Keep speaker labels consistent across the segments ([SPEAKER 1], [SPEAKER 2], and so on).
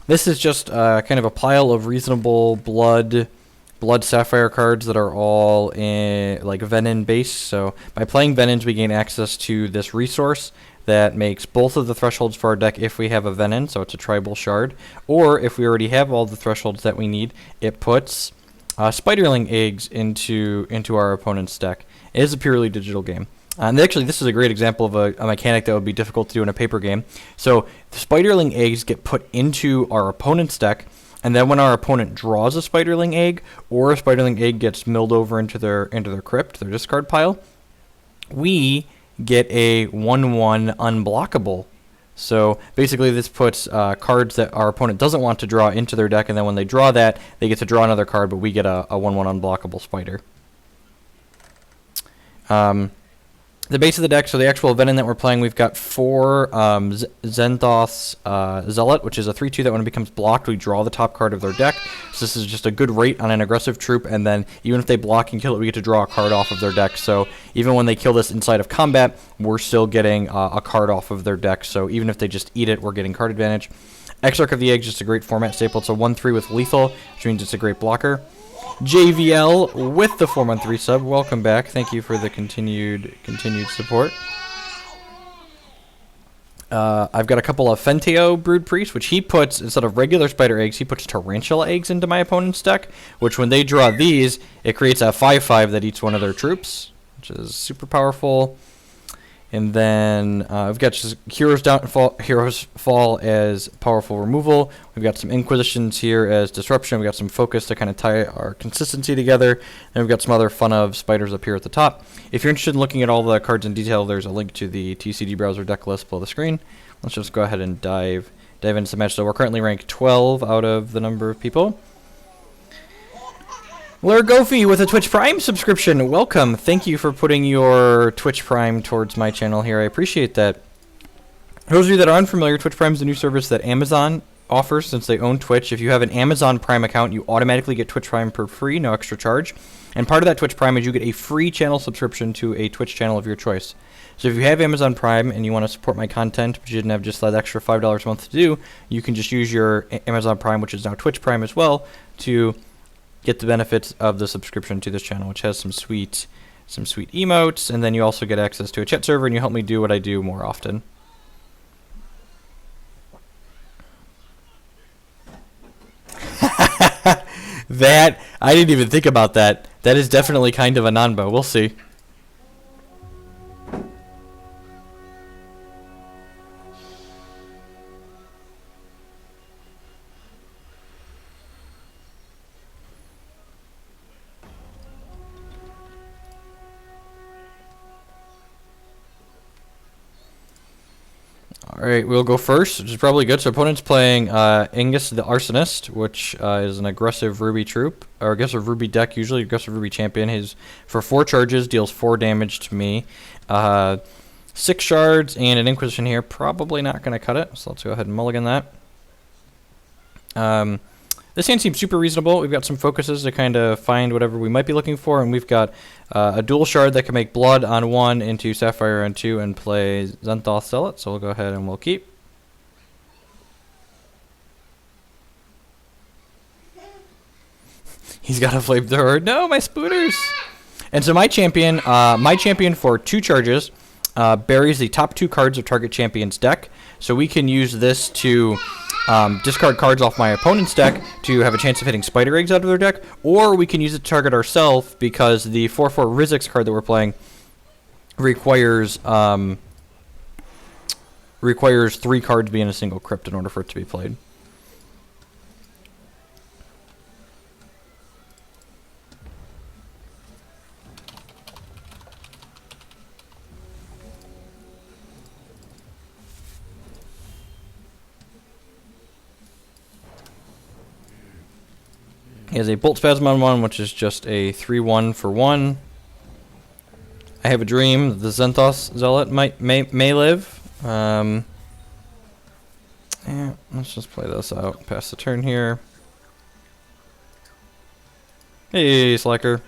[SPEAKER 1] This is just kind of a pile of reasonable blood Sapphire cards that are all in like Venom based. So by playing Venoms, we gain access to this resource that makes both of the thresholds for our deck if we have a Venom, so it's a tribal shard, or if we already have all the thresholds that we need, it puts Spiderling eggs into our opponent's deck. It is a purely digital game. And actually, this is a great example of a mechanic that would be difficult to do in a paper game. So the Spiderling eggs get put into our opponent's deck, and then when our opponent draws a Spiderling egg, or a Spiderling egg gets milled over into their crypt, their discard pile, we get a 1/1 unblockable. So basically this puts cards that our opponent doesn't want to draw into their deck, and then when they draw that, they get to draw another card, but we get a 1/1 unblockable spider. The base of the deck, so the actual Venom that we're playing, we've got 4 Zenthos Zealot, which is a 3/2 that when it becomes blocked, we draw the top card of their deck. So this is just a good rate on an aggressive troop, and then even if they block and kill it, we get to draw a card off of their deck. So even when they kill this inside of combat, we're still getting a card off of their deck. So even if they just eat it, we're getting card advantage. Exarch of the Egg, just a great format staple. It's a 1/3 with lethal, which means it's a great blocker. JVL with the 4-month resub. Welcome back. Thank you for the continued support. I've got a couple of Fenteo Brood Priest, which he puts, instead of regular spider eggs, he puts tarantula eggs into my opponent's deck, which when they draw these, it creates a 5/5 that eats one of their troops, which is super powerful. And then we've got just Heroes Fall as powerful removal. We've got some Inquisitions here as disruption. We've got some Focus to kind of tie our consistency together. And we've got some other fun of spiders up here at the top. If you're interested in looking at all the cards in detail, there's a link to the TCG browser deck list below the screen. Let's just go ahead and dive into the match. So we're currently ranked 12 out of the number of people. Lurgofi with a Twitch Prime subscription. Welcome. Thank you for putting your Twitch Prime towards my channel here. I appreciate that. For those of you that are unfamiliar, Twitch Prime is a new service that Amazon offers since they own Twitch. If you have an Amazon Prime account, you automatically get Twitch Prime for free, no extra charge. And part of that Twitch Prime is you get a free channel subscription to a Twitch channel of your choice. So if you have Amazon Prime and you want to support my content, but you didn't have just that extra $5 a month to do, you can just use your Amazon Prime, which is now Twitch Prime as well, to get the benefits of the subscription to this channel, which has some sweet emotes, and then you also get access to a chat server, and you help me do what I do more often. That, I didn't even think about that. That is definitely kind of a Nanbo. We'll see. Alright, we'll go first, which is probably good. So opponent's playing Angus the Arsonist, which is an aggressive Ruby troop, or aggressive Ruby deck, usually aggressive Ruby champion. His, for 4 charges, deals 4 damage to me. 6 shards and an Inquisition here, probably not going to cut it, so let's go ahead and mulligan that. This hand seems super reasonable. We've got some focuses to kind of find whatever we might be looking for, and we've got a dual shard that can make blood on 1 into Sapphire on 2 and play Zenthos Zealot, so we'll go ahead and we'll keep. He's got a flamethrower. No, my spooters! And so my champion for 2 charges buries the top 2 cards of target champion's deck, so we can use this to discard cards off my opponent's deck to have a chance of hitting spider eggs out of their deck, or we can use it to target ourselves because the 4/4 Rizix card that we're playing requires 3 cards be in a single crypt in order for it to be played. He has a Bolt Spasm on 1, which is just a 3/1 for 1. I have a dream that the Zenthos Zealot may live. Yeah, let's just play this out. Pass the turn here. Hey, Slacker.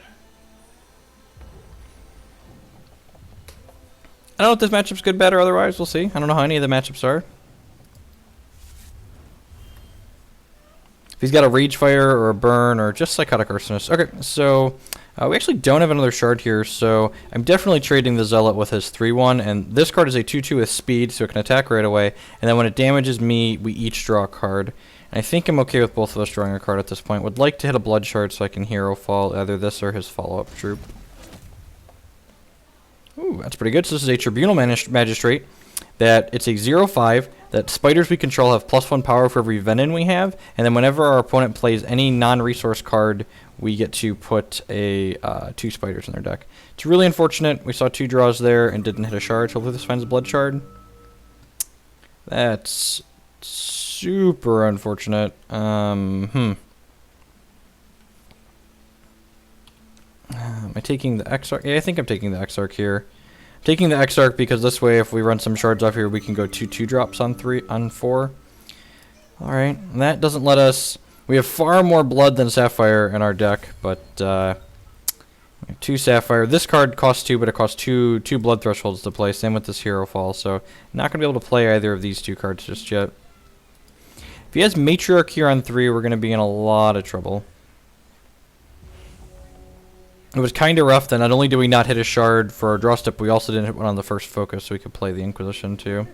[SPEAKER 1] I don't know if this matchup's good, bad, or otherwise. We'll see. I don't know how any of the matchups are. If he's got a Rage Fire or a Burn or just Psychotic Arsonist. Okay, so we actually don't have another shard here, so I'm definitely trading the Zealot with his 3-1, and this card is a 2-2 with speed, so it can attack right away, and then when it damages me, we each draw a card. And I think I'm okay with both of us drawing a card at this point. Would like to hit a Blood Shard so I can Hero Fall either this or his follow-up troop. Ooh, that's pretty good. So this is a Tribunal Magistrate. That it's a 0/5, that spiders we control have +1 power for every Venom we have, and then whenever our opponent plays any non-resource card, we get to put a 2 spiders in their deck. It's really unfortunate. We saw 2 draws there and didn't hit a shard. Hopefully this finds a Blood Shard. That's super unfortunate. Am I taking the Exarch? Yeah, I think I'm taking the Exarch here. I'm taking the Exarch because this way, if we run some shards off here, we can go 2/2 drops on 4. All right, and that doesn't let us. We have far more blood than Sapphire in our deck, but 2 Sapphire. This card costs 2, but it costs two blood thresholds to play. Same with this Hero Fall, so not gonna be able to play either of these 2 cards just yet. If he has Matriarch here on 3, we're gonna be in a lot of trouble. It was kind of rough that not only did we not hit a shard for our draw step, we also didn't hit one on the first focus, so we could play the Inquisition too.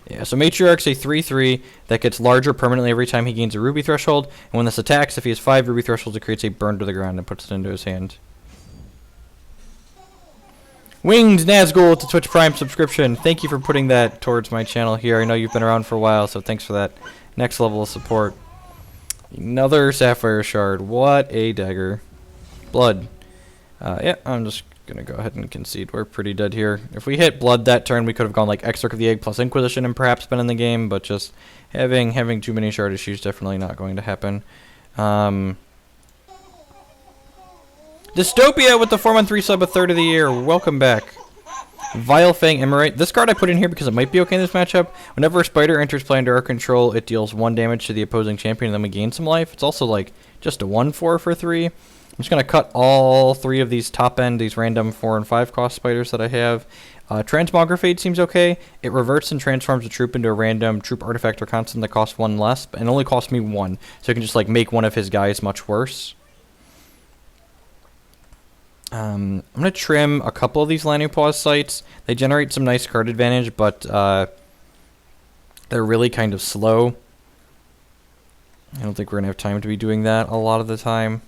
[SPEAKER 1] Yeah, so Matriarch's a 3/3 that gets larger permanently every time he gains a Ruby threshold, and when this attacks, if he has 5 Ruby thresholds, it creates a burn to the ground and puts it into his hand. Winged Nazgul with the Twitch Prime subscription. Thank you for putting that towards my channel here. I know you've been around for a while, so thanks for that next level of support. Another Sapphire Shard. What a dagger. Blood. Yeah, I'm just going to go ahead and concede. We're pretty dead here. If we hit Blood that turn, we could have gone like Exarch of the Egg plus Inquisition and perhaps been in the game, but just having too many shard issues definitely not going to happen. Dystopia with the 4-1-3 sub, a third of the year. Welcome back. Vile Fang Emerite. This card I put in here because it might be okay in this matchup. Whenever a spider enters play under our control, it deals 1 damage to the opposing champion, and then we gain some life. It's also like just a 1/4 for 3. I'm just going to cut all 3 of these top end, these random 4 and 5 cost spiders that I have. Transmogrifade seems okay. It reverts and transforms a troop into a random troop artifact or constant that costs 1 less, and only costs me 1. So I can just like make one of his guys much worse. I'm going to trim a couple of these Lanupause sites. They generate some nice card advantage, but they're really kind of slow. I don't think we're going to have time to be doing that a lot of the time.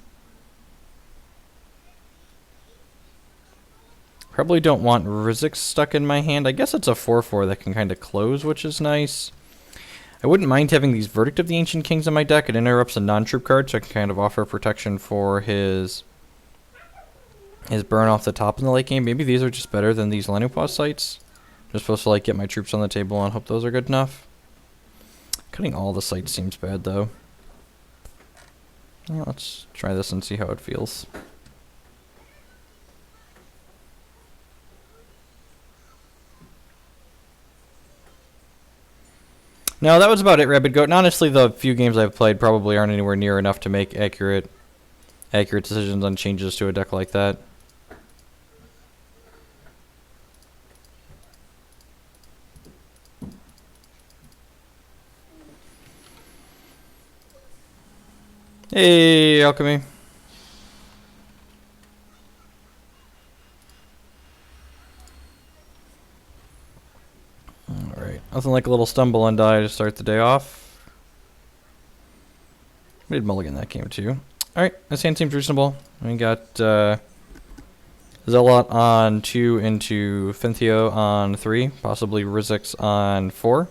[SPEAKER 1] Probably don't want Rizix stuck in my hand. I guess it's a 4/4 that can kind of close, which is nice. I wouldn't mind having these Verdict of the Ancient Kings in my deck. It interrupts a non-troop card, so I can kind of offer protection for his burn off the top in the late game. Maybe these are just better than these Lanupause sites. I'm just supposed to like get my troops on the table and hope those are good enough. Cutting all the sites seems bad though. Yeah, let's try this and see how it feels. No, that was about it, Rabbit Goat. And honestly, the few games I've played probably aren't anywhere near enough to make accurate decisions on changes to a deck like that. Hey, Alchemy. Alright, nothing like a little stumble and die to start the day off. We did mulligan that game too. Alright, this hand seems reasonable. We got Zealot on 2 into Finthio on 3, possibly Rizix on 4.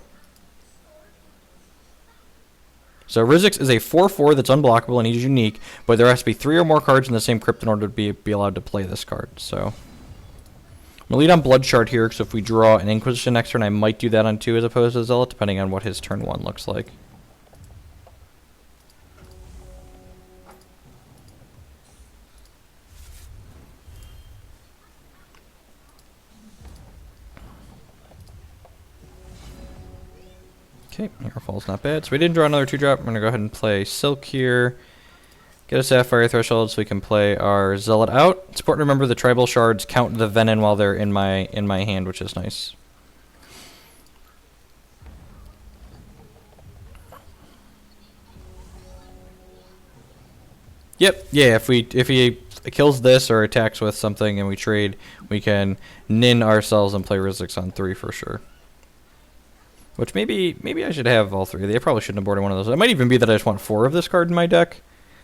[SPEAKER 1] So Rizix is a 4/4 that's unblockable and he's unique, but there has to be 3 or more cards in the same crypt in order to be allowed to play this card. So I'm going to lead on Blood Shard here, because if we draw an Inquisition next turn, I might do that on 2 as opposed to Zealot, depending on what his turn 1 looks like. Okay, Airfall's not bad. So we didn't draw another 2-drop. I'm going to go ahead and play Silk here. Get a Sapphire Threshold so we can play our Zealot out. It's important to remember the Tribal Shards count the Venom while they're in my hand, which is nice. Yep. Yeah. If he kills this or attacks with something and we trade, we can nin ourselves and play Rizix on 3 for sure. Which maybe I should have all 3. They probably shouldn't have boarded one of those. It might even be that I just want 4 of this card in my deck.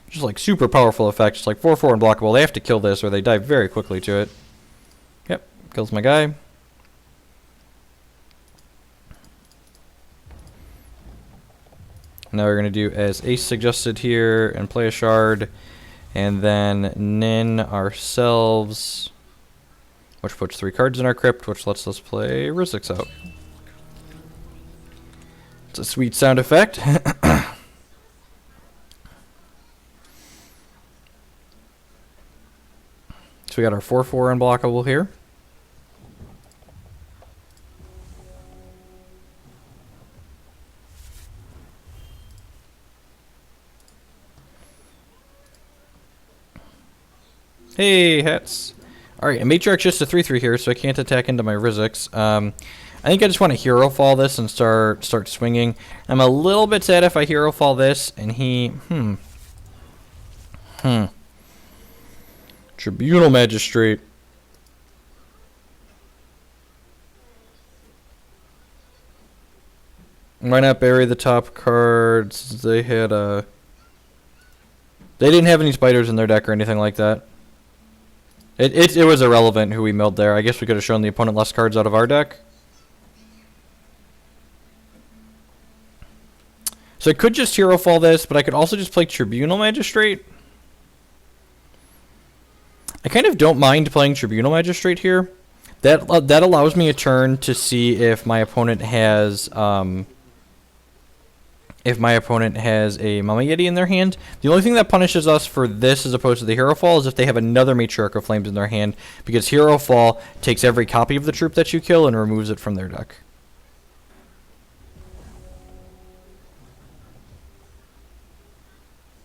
[SPEAKER 1] Just like super powerful effects, like 4/4 unblockable. They have to kill this or they die very quickly to it. Yep. Kills my guy. Now we're going to do as Ace suggested here and play a shard. And then nin ourselves, which puts 3 cards in our crypt, which lets us play Rizix out. It's a sweet sound effect. So we got our 4/4 unblockable here. Hey, hats. Alright, and Matriarch's just a 3/3 here, so I can't attack into my Rizix. I think I just want to Hero Fall this and start swinging. I'm a little bit sad if I Hero Fall this, and he... Tribunal Magistrate. Why not bury the top cards? They had a... They didn't have any spiders in their deck or anything like that. It was irrelevant who we milled there. I guess we could have shown the opponent less cards out of our deck. So I could just Hero Fall this, but I could also just play Tribunal Magistrate. I kind of don't mind playing Tribunal Magistrate here. That allows me a turn to see if my opponent has a Mama Yeti in their hand. The only thing that punishes us for this as opposed to the Hero Fall is if they have another Matriarch of Flames in their hand, because Hero Fall takes every copy of the troop that you kill and removes it from their deck.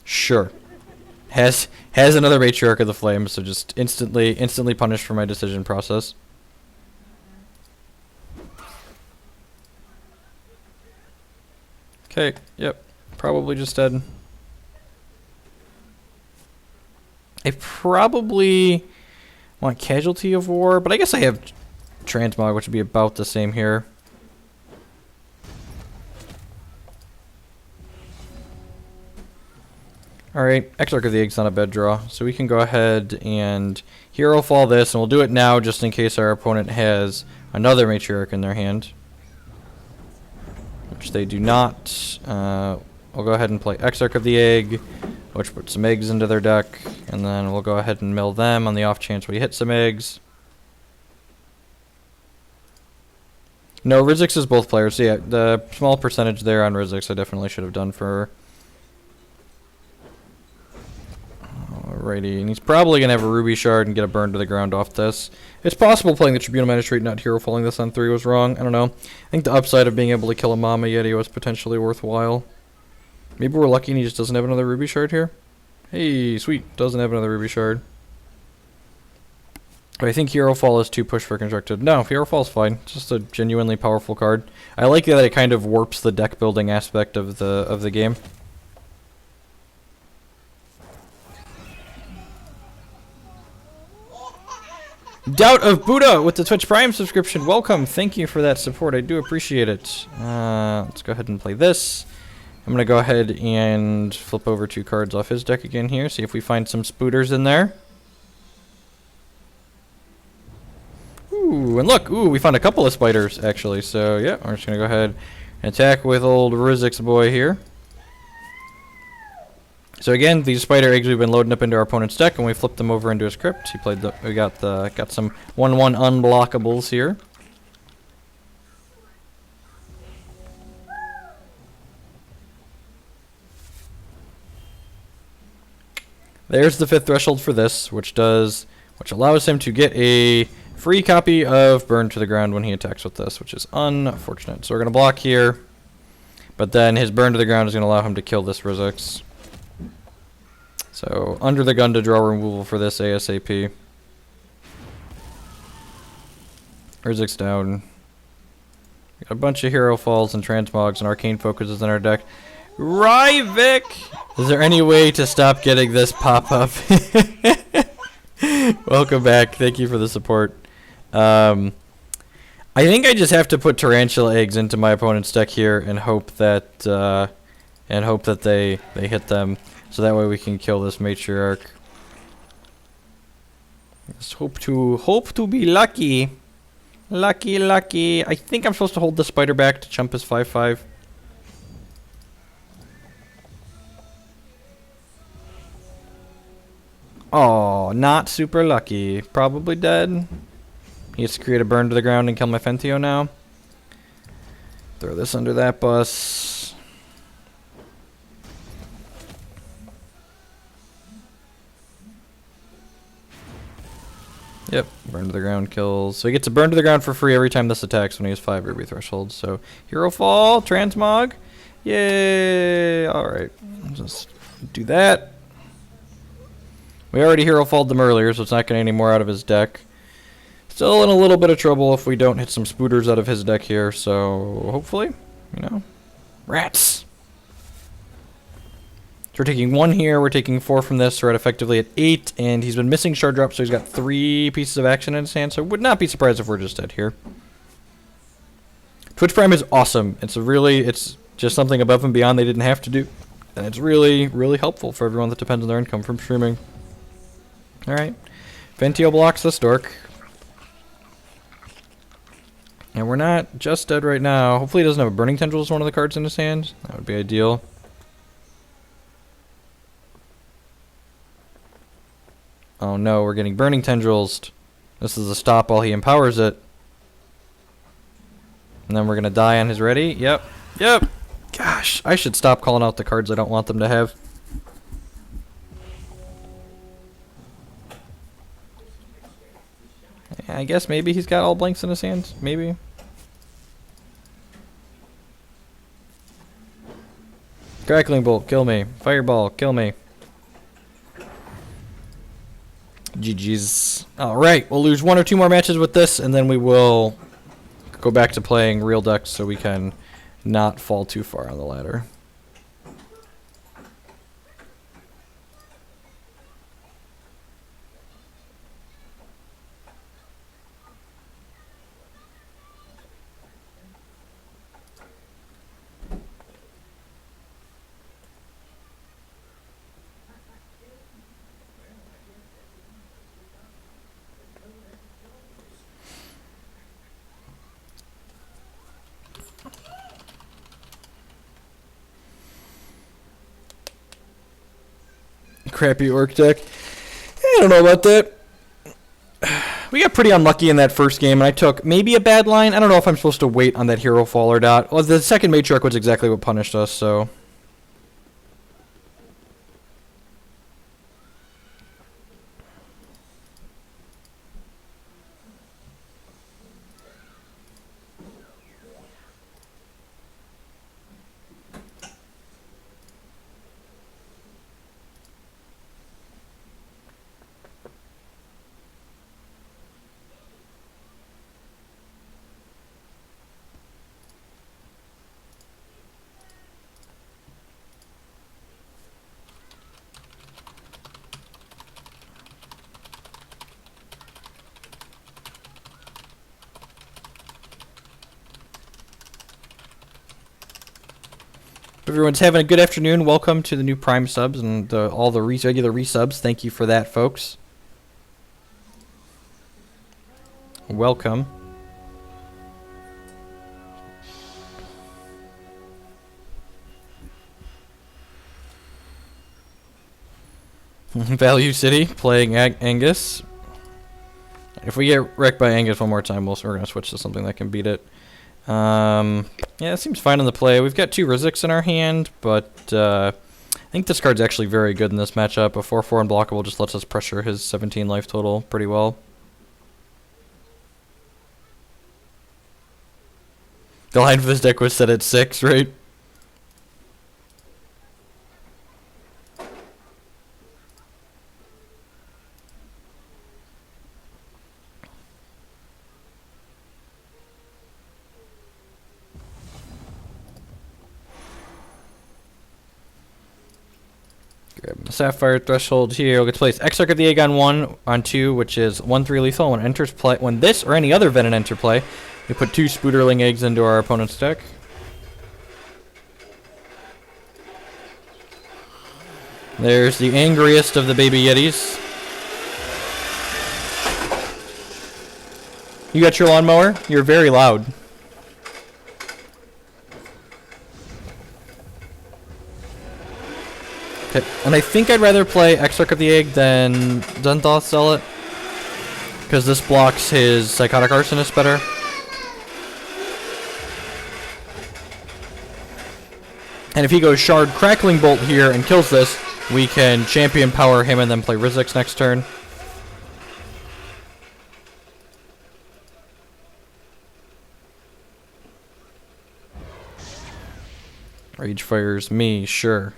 [SPEAKER 1] Sure. Has another Matriarch of the Flames, so just instantly punished for my decision process. Okay, yep. Probably just dead. I probably want Casualty of War, but I guess I have Transmog, which would be about the same here. Alright, Exarch of the Egg's not a bad draw, so we can go ahead and Hero Fall this, and we'll do it now just in case our opponent has another Matriarch in their hand. Which they do not. We'll go ahead and play Exarch of the Egg, which puts some eggs into their deck, and then we'll go ahead and mill them on the off chance we hit some eggs. No, Rizix is both players, so yeah, the small percentage there on Rizix I definitely should have done for... Alrighty, and he's probably going to have a Ruby Shard and get a burn to the ground off this. It's possible playing the Tribunal Magistrate, not Hero Falling this on 3 was wrong. I don't know. I think the upside of being able to kill a Mama Yeti was potentially worthwhile. Maybe we're lucky and he just doesn't have another Ruby Shard here. Hey, sweet. Doesn't have another Ruby Shard. But I think Hero Fall is too push for Constructed. No, Hero Fall's fine. It's just a genuinely powerful card. I like that it kind of warps the deck building aspect of the game. Doubt of Buddha with the Twitch Prime subscription. Welcome. Thank you for that support. I do appreciate it. Let's go ahead and play this. I'm going to go ahead and flip over 2 cards off his deck again here. See if we find some spooters in there. Ooh, and look. Ooh, we found a couple of spiders, actually. So, yeah, we're just going to go ahead and attack with old Rizix boy here. So again, these spider eggs we've been loading up into our opponent's deck, and we flipped them over into his crypt. He played we got some 1/1 unblockables here. There's the 5th threshold for this, which allows him to get a free copy of Burn to the Ground when he attacks with this, which is unfortunate. So we're gonna block here, but then his Burn to the Ground is gonna allow him to kill this Rizix. So, under the gun to draw removal for this ASAP. Rizix down. We got a bunch of Hero Falls and Transmogs and Arcane Focuses in our deck. Ryvik! Is there any way to stop getting this pop-up? Welcome back. Thank you for the support. I think I just have to put tarantula eggs into my opponent's deck here and hope that they hit them, so that way we can kill this matriarch. Just hope to be lucky. Lucky. I think I'm supposed to hold the spider back to chump his 5/5. Oh, not super lucky. Probably dead. He has to create a burn to the ground and kill my Fentio now. Throw this under that bus. Yep, burn to the ground kills. So he gets a burn to the ground for free every time this attacks when he has 5 ruby thresholds. So hero fall, transmog. Yay! Alright, just do that. We already hero falled them earlier, so it's not getting any more out of his deck. Still in a little bit of trouble if we don't hit some spooters out of his deck here, so hopefully, you know. Rats! So we're taking 1 here, we're taking 4 from this, so we're at effectively at 8, and he's been missing shard drop, so he's got 3 pieces of action in his hand, so would not be surprised if we're just dead here. Twitch Prime is awesome. It's just something above and beyond they didn't have to do, and it's really, really helpful for everyone that depends on their income from streaming. Alright, Fentio blocks this dork. And we're not just dead right now. Hopefully he doesn't have a Burning Tendril as one of the cards in his hand. That would be ideal. Oh no, we're getting Burning Tendrils. This is a stop while he empowers it. And then we're gonna die on his ready. Yep. Gosh, I should stop calling out the cards I don't want them to have. I guess maybe he's got all blanks in his hands. Maybe. Crackling Bolt, kill me. Fireball, kill me. GG's. Alright, we'll lose 1 or 2 more matches with this, and then we will go back to playing real decks so we can not fall too far on the ladder. Crappy orc deck. I don't know about that. We got pretty unlucky in that first game, and I took maybe a bad line. I don't know if I'm supposed to wait on that hero fall or not. Well, the second matriarch was exactly what punished us, so... Everyone's having a good afternoon. Welcome to the new Prime subs and all the regular resubs. Thank you for that, folks. Welcome. Value City playing Angus. If we get wrecked by Angus one more time, we're going to switch to something that can beat it. Yeah, it seems fine on the play. We've got 2 Rizziks in our hand, but I think this card's actually very good in this matchup. A 4/4 unblockable just lets us pressure his 17 life total pretty well. The line for this deck was set at 6, right? Grab the Sapphire Threshold here. We'll get to place Exarch of the Egg on 1, on 2, which is 1/3 lethal. When it enters play, when this or any other Venom enter play, we put 2 Spooderling eggs into our opponent's deck. There's the angriest of the baby Yetis. You got your lawnmower? You're very loud. Okay, and I think I'd rather play Exarch of the Egg than Zenthal Zealot, because this blocks his Psychotic Arsonist better. And if he goes Shard Crackling Bolt here and kills this, we can champion power him and then play Rizix next turn. Rage fires me, sure.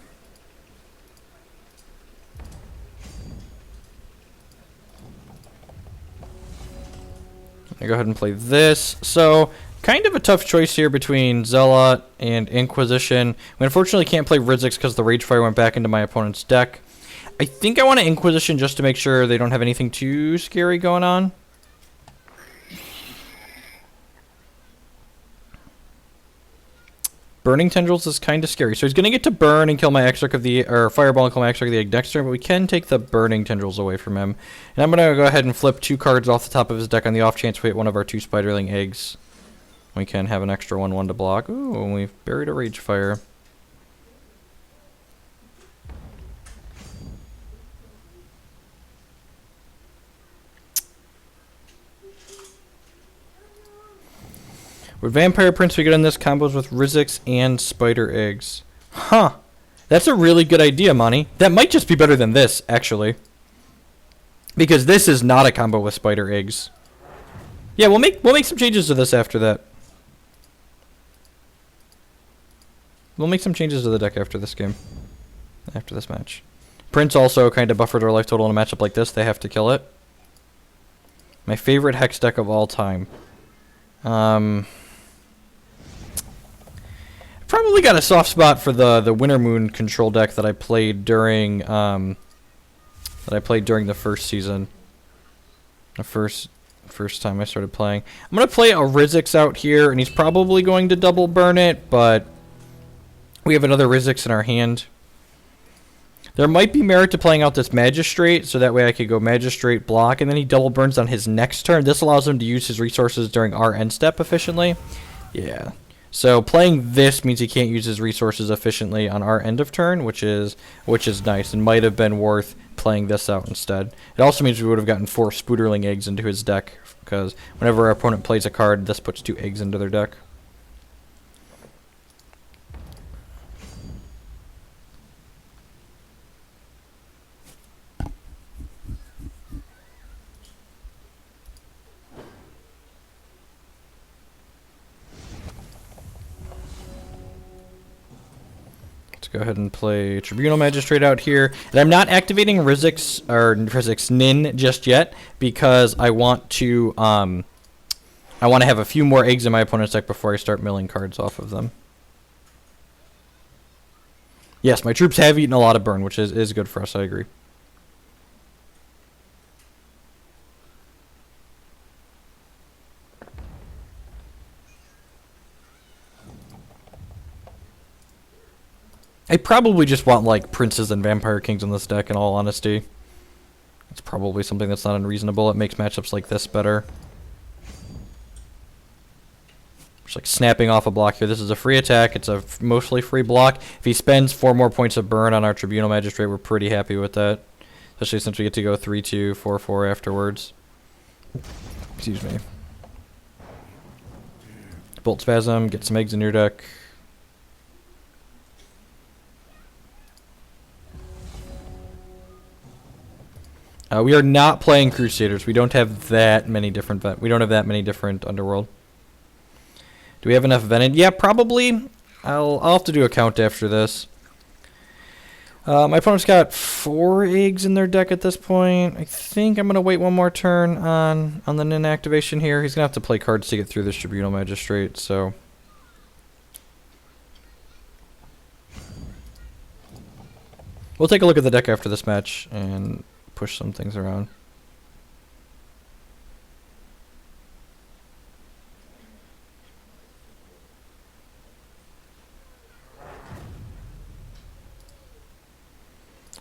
[SPEAKER 1] I go ahead and play this. So, kind of a tough choice here between Zealot and Inquisition. We unfortunately can't play Rizix because the Rage Fire went back into my opponent's deck. I think I want to Inquisition just to make sure they don't have anything too scary going on. Burning Tendrils is kind of scary. So he's going to get to burn and kill my Exarch of the... or Fireball and kill my Exarch of the Egg next turn, but we can take the Burning Tendrils away from him. And I'm going to go ahead and flip 2 cards off the top of his deck on the off chance we hit one of our 2 Spiderling eggs. We can have an extra 1/1 to block. Ooh, and we've buried a Rage Fire. With Vampire Prince, we get in this combos with Rizix and Spider Eggs. Huh. That's a really good idea, Monty. That might just be better than this, actually. Because this is not a combo with Spider Eggs. Yeah, we'll make some changes to this after that. We'll make some changes to the deck after this game. After this match. Prince also kind of buffered our life total in a matchup like this. They have to kill it. My favorite Hex deck of all time. Probably got a soft spot for the Winter Moon control deck that I played during the first season. The first time I started playing. I'm gonna play a Rizix out here, and he's probably going to double burn it, but we have another Rizix in our hand. There might be merit to playing out this Magistrate, so that way I could go Magistrate block, and then he double burns on his next turn. This allows him to use his resources during our end step efficiently. Yeah. So playing this means he can't use his resources efficiently on our end of turn, which is nice, and might have been worth playing this out instead. It also means we would have gotten 4 Spooderling eggs into his deck, because whenever our opponent plays a card, this puts 2 eggs into their deck. Go ahead and play Tribunal Magistrate out here. And I'm not activating Rizix Nin just yet because I want to have a few more eggs in my opponent's deck before I start milling cards off of them. Yes, my troops have eaten a lot of burn, which is good for us, I agree. I probably just want, like, Princes and Vampire Kings in this deck, in all honesty. It's probably something that's not unreasonable. It makes matchups like this better. Just, like, snapping off a block here. This is a free attack. It's a mostly free block. If he spends 4 more points of burn on our Tribunal Magistrate, we're pretty happy with that. Especially since we get to go 3-2, 4-4 afterwards. Excuse me. Bolt Spasm, get some eggs in your deck. We are not playing Crusaders. We don't have that many different Underworld. Do we have enough Venom? Yeah, probably. I'll have to do a count after this. My opponent's got 4 eggs in their deck at this point. I think I'm gonna wait one more turn on the Nin activation here. He's gonna have to play cards to get through this Tribunal Magistrate, so. We'll take a look at the deck after this match and push some things around.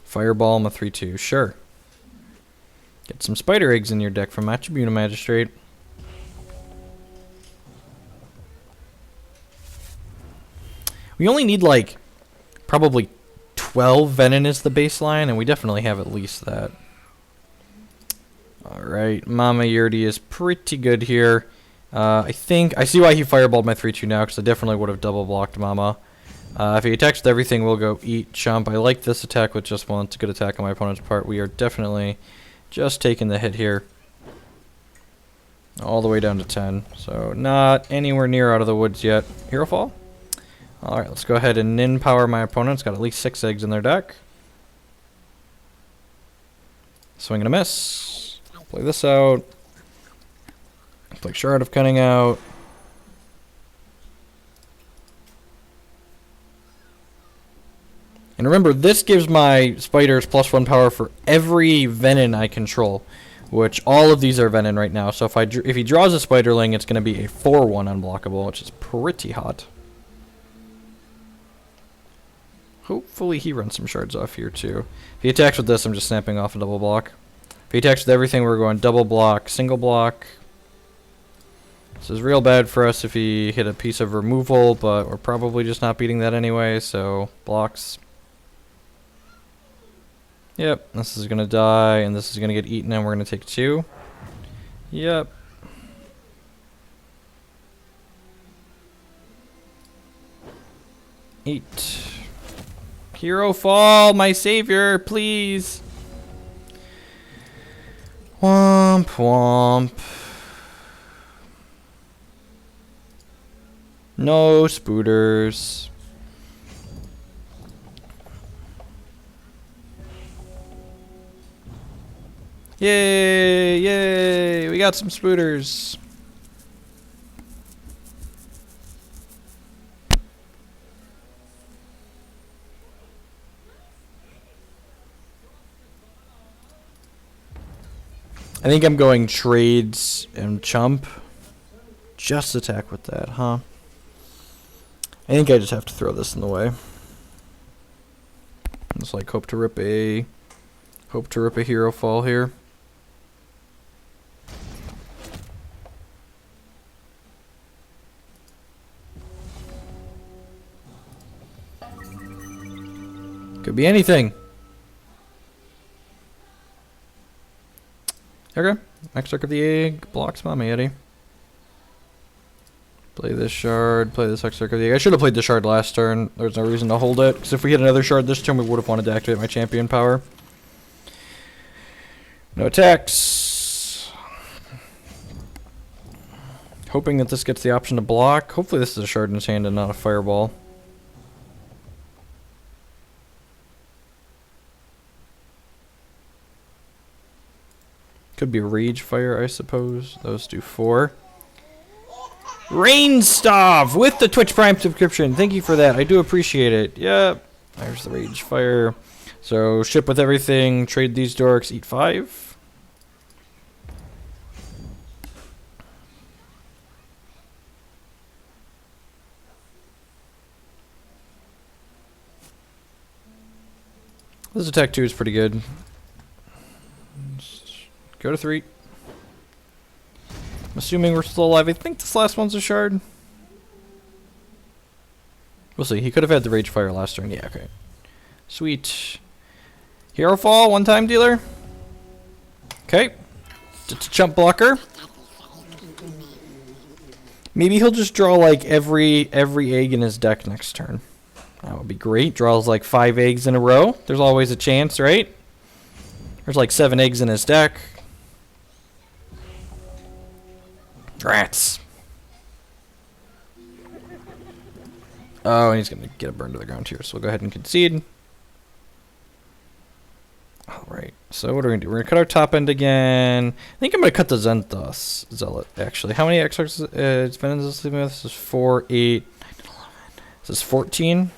[SPEAKER 1] Fireball, I'm a 3/2. Sure. Get some spider eggs in your deck from Attribute Magistrate. We only need like probably 12 Venom is the baseline, and we definitely have at least that. Alright, Mama Yurdi is pretty good here. I see why he fireballed my 3/2 now, because I definitely would have double blocked Mama. If he attacks with everything, we'll go eat chump. I like this attack with just one. It's a good attack on my opponent's part. We are definitely just taking the hit here. All the way down to 10. So not anywhere near out of the woods yet. Hero Fall? Alright, let's go ahead and nin power my opponent. It's got at least 6 eggs in their deck. Swing and a miss. Play this out. Play Shard of Cunning out. And remember, this gives my spiders +1 power for every Venom I control, which all of these are Venom right now. So if he draws a Spiderling, it's going to be a 4/1 unblockable, which is pretty hot. Hopefully he runs some shards off here too. If he attacks with this, I'm just snapping off a double block. If he attacks with everything, we're going double block, single block. This is real bad for us if he hit a piece of removal, but we're probably just not beating that anyway, so blocks. Yep, this is going to die, and this is going to get eaten, and we're going to take 2. Yep. Eat. Hero Fall, my savior, please. Womp womp. No spooters. Yay, yay, we got some spooters. I think I'm going trades and chump. Just attack with that, huh? I think I just have to throw this in the way. Just like hope to rip a hero fall here. Could be anything. Okay. Exarch of the Egg blocks Mama Yeti. Play this shard, play this Exarch of the Egg. I should have played the shard last turn. There's no reason to hold it, because if we hit another shard this turn, we would have wanted to activate my champion power. No attacks. Hoping that this gets the option to block. Hopefully this is a shard in his hand and not a fireball. Could be Rage Fire, I suppose. Those do 4. Rainstav with the Twitch Prime subscription. Thank you for that. I do appreciate it. Yep. There's the Rage Fire. So ship with everything. Trade these dorks. Eat 5. This attack 2 is pretty good. Go to 3. I'm assuming we're still alive. I think this last one's a shard. We'll see. He could have had the Rage Fire last turn. Yeah, okay. Sweet. Hero Fall, one-time dealer. Okay. Chump blocker. Maybe he'll just draw like every egg in his deck next turn. That would be great. Draws like 5 eggs in a row. There's always a chance, right? There's like 7 eggs in his deck. Rats. Oh, and he's going to get a burn to the ground here, so we'll go ahead and concede. Alright, so what are we going to do? We're going to cut our top end again. I think I'm going to cut the Zenthos Zealot, actually. How many Exarchs is Venon's sleeping with? This is 4, 8, 9, 11. This is 14.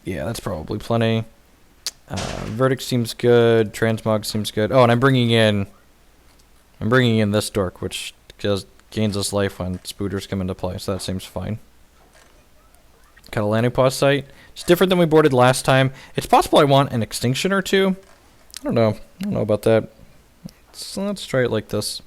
[SPEAKER 1] Yeah, that's probably plenty. Verdict seems good. Transmog seems good. Oh, and I'm bringing in this dork, which just gains us life when spooters come into play, so that seems fine. Got a landing pause site. It's different than we boarded last time. It's possible I want an extinction or two. I don't know. I don't know about that. So let's try it like this.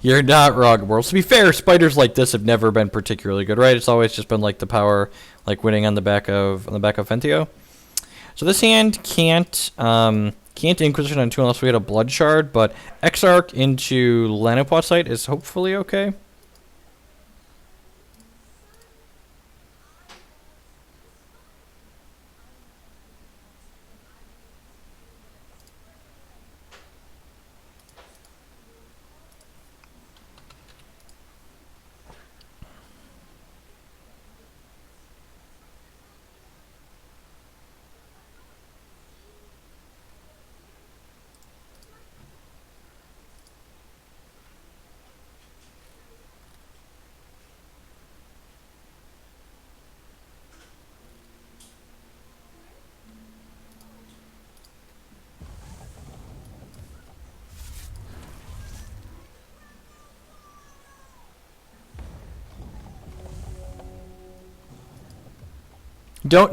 [SPEAKER 1] You're not wrong, World. To be fair, spiders like this have never been particularly good, right? It's always just been like the power, like winning on the back of Fentio. So this hand can't Inquisition on 2 unless we had a Blood Shard, but Exarch into Lanopocyte is hopefully okay.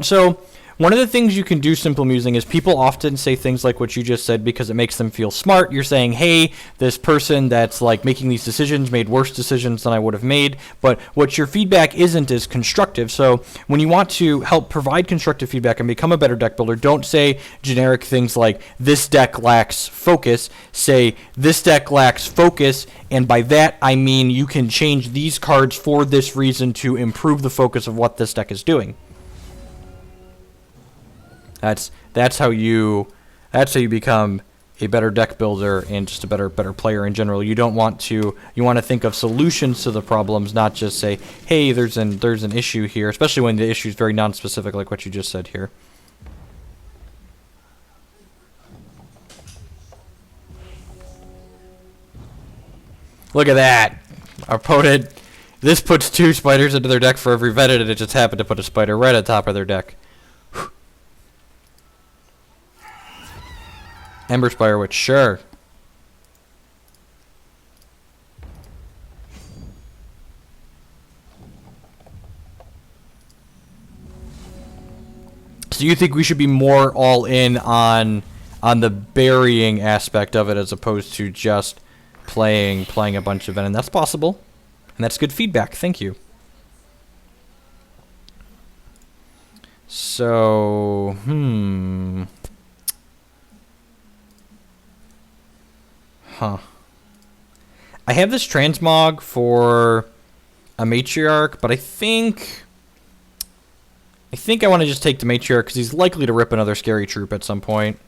[SPEAKER 1] So one of the things you can do Simple Musing is people often say things like what you just said because it makes them feel smart. You're saying, hey, this person that's like making these decisions made worse decisions than I would have made. But what your feedback isn't is constructive. So when you want to help provide constructive feedback and become a better deck builder, don't say generic things like this deck lacks focus. Say this deck lacks focus, and by that I mean you can change these cards for this reason to improve the focus of what this deck is doing. That's how you become a better deck builder and just a better player in general. You want to think of solutions to the problems, not just say, hey, there's an issue here, especially when the issue is very non-specific like what you just said here. Look at that. Our opponent, this puts 2 spiders into their deck for every vetted, and it just happened to put a spider right at the top of their deck. Ember Spire Witch, sure. So you think we should be more all in on the burying aspect of it as opposed to just playing a bunch of it, and that's possible. And that's good feedback. Thank you. So, Huh. I have this transmog for a Matriarch, but I think I want to just take the Matriarch because he's likely to rip another scary troop at some point.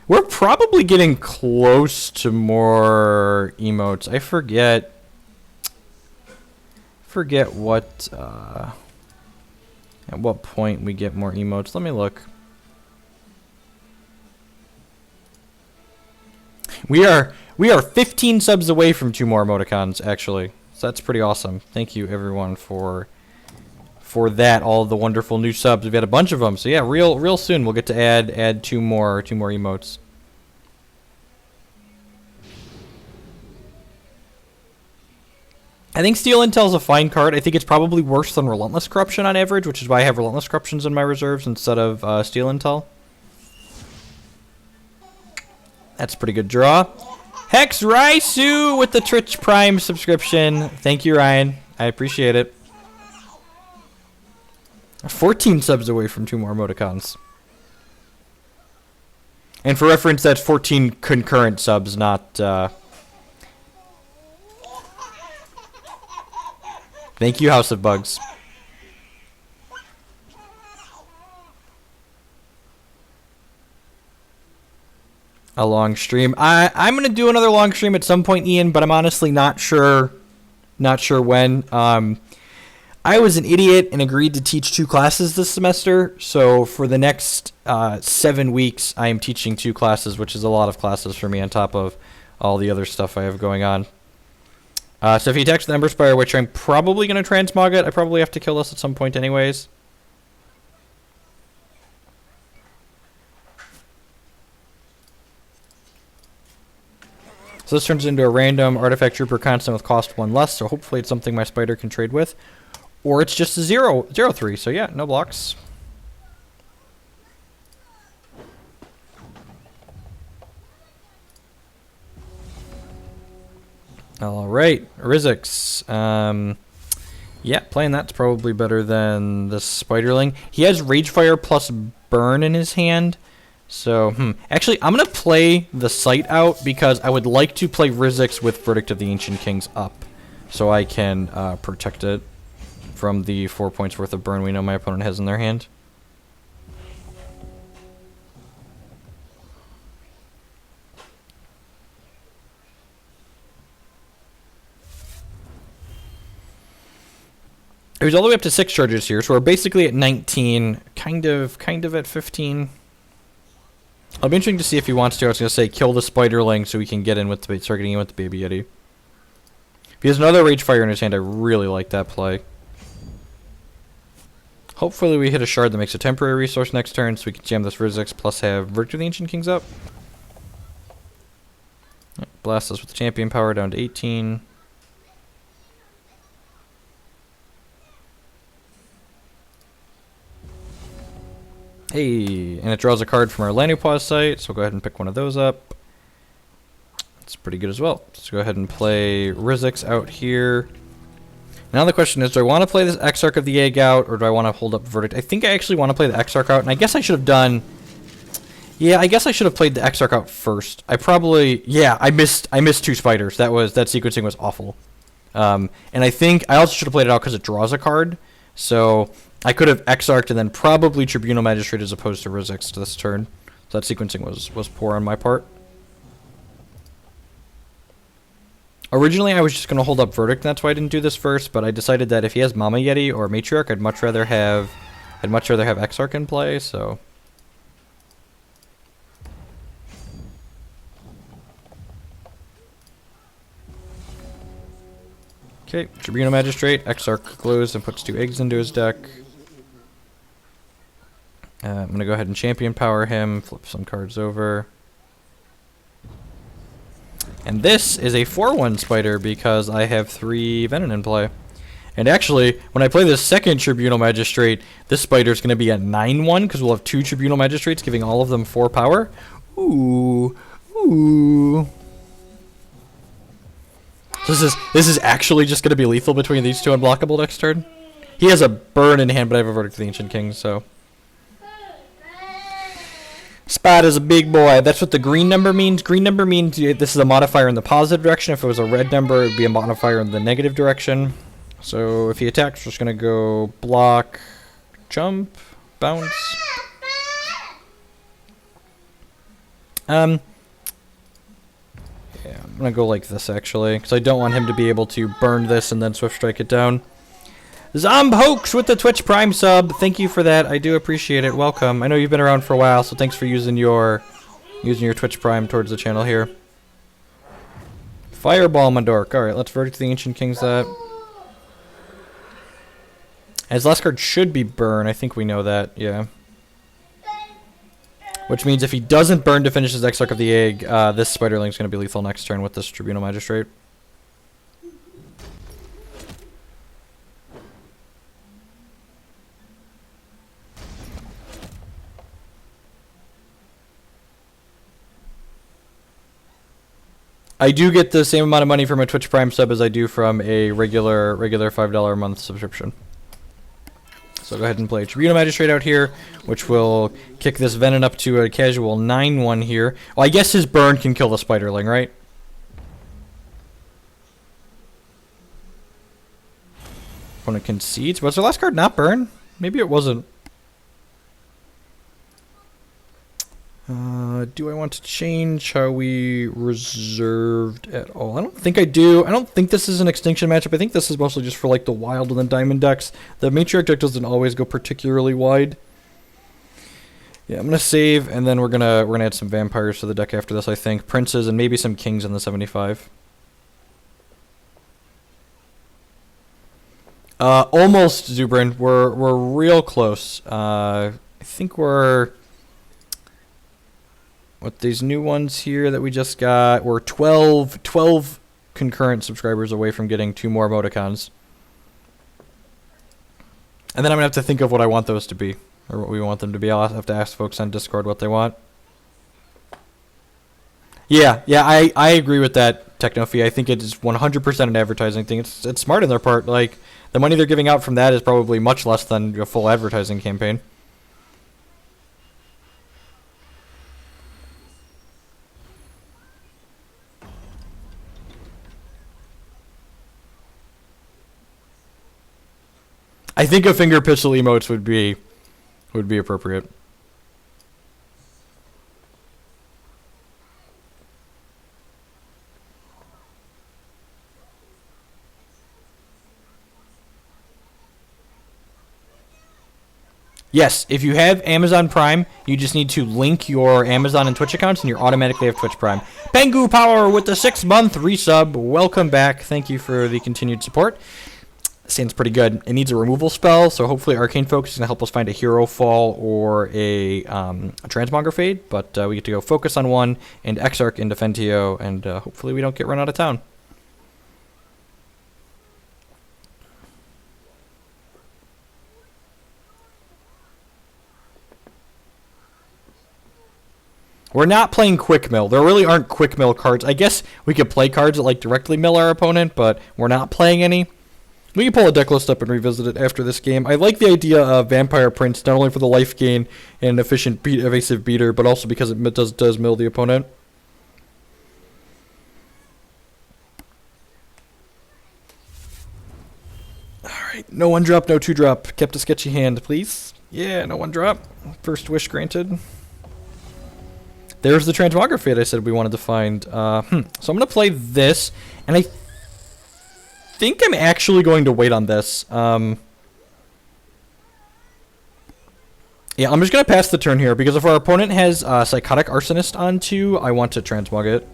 [SPEAKER 1] We're probably getting close to more emotes. I forget what at what point we get more emotes. Let me look. We are 15 subs away from 2 more emoticons, actually. So that's pretty awesome. Thank you everyone for that. All of the wonderful new subs. We've had a bunch of them. So yeah, real soon we'll get to add 2 more emotes. I think Steel Intel's a fine card. I think it's probably worse than Relentless Corruption on average, which is why I have Relentless Corruptions in my reserves instead of Steel Intel. That's a pretty good draw. Hex Raisu with the Twitch Prime subscription. Thank you, Ryan. I appreciate it. 14 subs away from 2 more emoticons. And for reference, that's 14 concurrent subs, not... Thank you, House of Bugs. A long stream. I'm gonna do another long stream at some point, Ian, but I'm honestly not sure when. I was an idiot and agreed to teach 2 classes this semester, so for the next 7 weeks I am teaching 2 classes, which is a lot of classes for me on top of all the other stuff I have going on. So if he attacks the Ember Spire, which I'm probably going to transmog it, I probably have to kill this at some point anyways. So this turns into a random artifact trooper constant with cost 1 less, so hopefully it's something my spider can trade with. Or it's just a 0/3, so yeah, no blocks. Alright, Rizix. Yeah, playing that's probably better than the Spiderling. He has Ragefire plus Burn in his hand. So, Actually, I'm going to play the Sight out because I would like to play Rizix with Verdict of the Ancient Kings up. So I can protect it from the 4 points worth of burn we know my opponent has in their hand. It was all the way up to 6 charges here, so we're basically at 19, kind of at 15. It'll be interesting to see if he wants to. I was going to say kill the Spiderling so we can get in with the, start getting in with the Baby Yeti. If he has another Ragefire in his hand, I really like that play. Hopefully we hit a shard that makes a temporary resource next turn so we can jam this Rizix plus have Verdict of the Ancient Kings up. Blast us with the champion power down to 18. Hey, and it draws a card from our Lanupause site, so we'll go ahead and pick one of those up. That's pretty good as well. Let's go ahead and play Rizix out here. Now the question is, do I want to play this Exarch of the Egg out, or do I want to hold up Verdict? I think I actually want to play the Exarch out, and I guess I should have done... Yeah, I guess I should have played the Exarch out first. I probably... Yeah, I missed 2 spiders. That sequencing was awful. And I think I also should have played it out because it draws a card. So I could have Exarched and then probably Tribunal Magistrate as opposed to Rizix this turn. So that sequencing was poor on my part. Originally, I was just going to hold up Verdict, and that's why I didn't do this first, but I decided that if he has Mama Yeti or Matriarch, I'd much rather have Exarch in play, so... Okay, Tribunal Magistrate, Exarch glows and puts 2 eggs into his deck. I'm going to go ahead and Champion Power him, flip some cards over. And this is a 4/1 spider because I have 3 Venom in play. And actually, when I play the second Tribunal Magistrate, this spider is going to be a 9/1 because we'll have 2 Tribunal Magistrates giving all of them 4 power. Ooh. Ooh. This is actually just going to be lethal between these 2 unblockable next turn. He has a burn in hand, but I have a Verdict of the Ancient Kings, so... Spot is a big boy. That's what the green number means. Green number means this is a modifier in the positive direction. If it was a red number, it would be a modifier in the negative direction. So if he attacks, we're just going to go block, jump, bounce. Yeah, I'm going to go like this, actually, because I don't want him to be able to burn this and then Swift Strike it down. Zomb Hoax with the Twitch Prime sub. Thank you for that. I do appreciate it. Welcome. I know you've been around for a while, so thanks for using your Twitch Prime towards the channel here. Fireball Mandork. Alright, let's Verdict the Ancient Kings that. His last card should be Burn. I think we know that, yeah. Which means if he doesn't burn to finish his Exarch of the Egg, this Spiderling's going to be lethal next turn with this Tribunal Magistrate. I do get the same amount of money from a Twitch Prime sub as I do from a regular $5 a month subscription. So go ahead and play Tribunal Magistrate out here, which will kick this Venom up to a casual 9-1 here. Well, I guess his burn can kill the Spiderling, right? Opponent concedes. Was their last card not burn? Maybe it wasn't. Do I want to change how we reserved at all? I don't think I do. I don't think this is an extinction matchup. I think this is mostly just for like the wild and the diamond decks. The matriarch deck doesn't always go particularly wide. Yeah, I'm gonna save, and then we're gonna add some vampires to the deck after this. I think princes and maybe some kings in the 75. Almost Zubrin. We're real close. I think we're. With these new ones here that we just got, we're 12 concurrent subscribers away from getting 2 more emoticons. And then I'm going to have to think of what I want those to be, or what we want them to be. I'll have to ask folks on Discord what they want. Yeah, I agree with that, Technophy. I think it is 100% an advertising thing. It's smart on their part. Like, the money they're giving out from that is probably much less than a full advertising campaign. I think a finger pistol emotes would be appropriate. Yes, if you have Amazon Prime, you just need to link your Amazon and Twitch accounts, and you automatically have Twitch Prime. Pengu Power with the 6-month resub. Welcome back. Thank you for the continued support. Seems pretty good. It needs a removal spell, so hopefully Arcane Focus is going to help us find a Hero Fall or a Transmonger Fade, but we get to go Focus on one, and Exarch into Fentio, and hopefully we don't get run out of town. We're not playing Quick Mill. There really aren't Quick Mill cards. I guess we could play cards that like directly mill our opponent, but we're not playing any. We can pull a deck list up and revisit it after this game. I like the idea of Vampire Prince, not only for the life gain and an efficient evasive beater, but also because it does mill the opponent. Alright, no 1-drop, no 2-drop. Kept a sketchy hand, please. Yeah, no 1-drop. First wish granted. There's the Transmonger Fade I said we wanted to find. So I'm going to play this, and I think I'm actually going to wait on this. Yeah, I'm just going to pass the turn here, because if our opponent has Psychotic Arsonist on 2, I want to transmog it.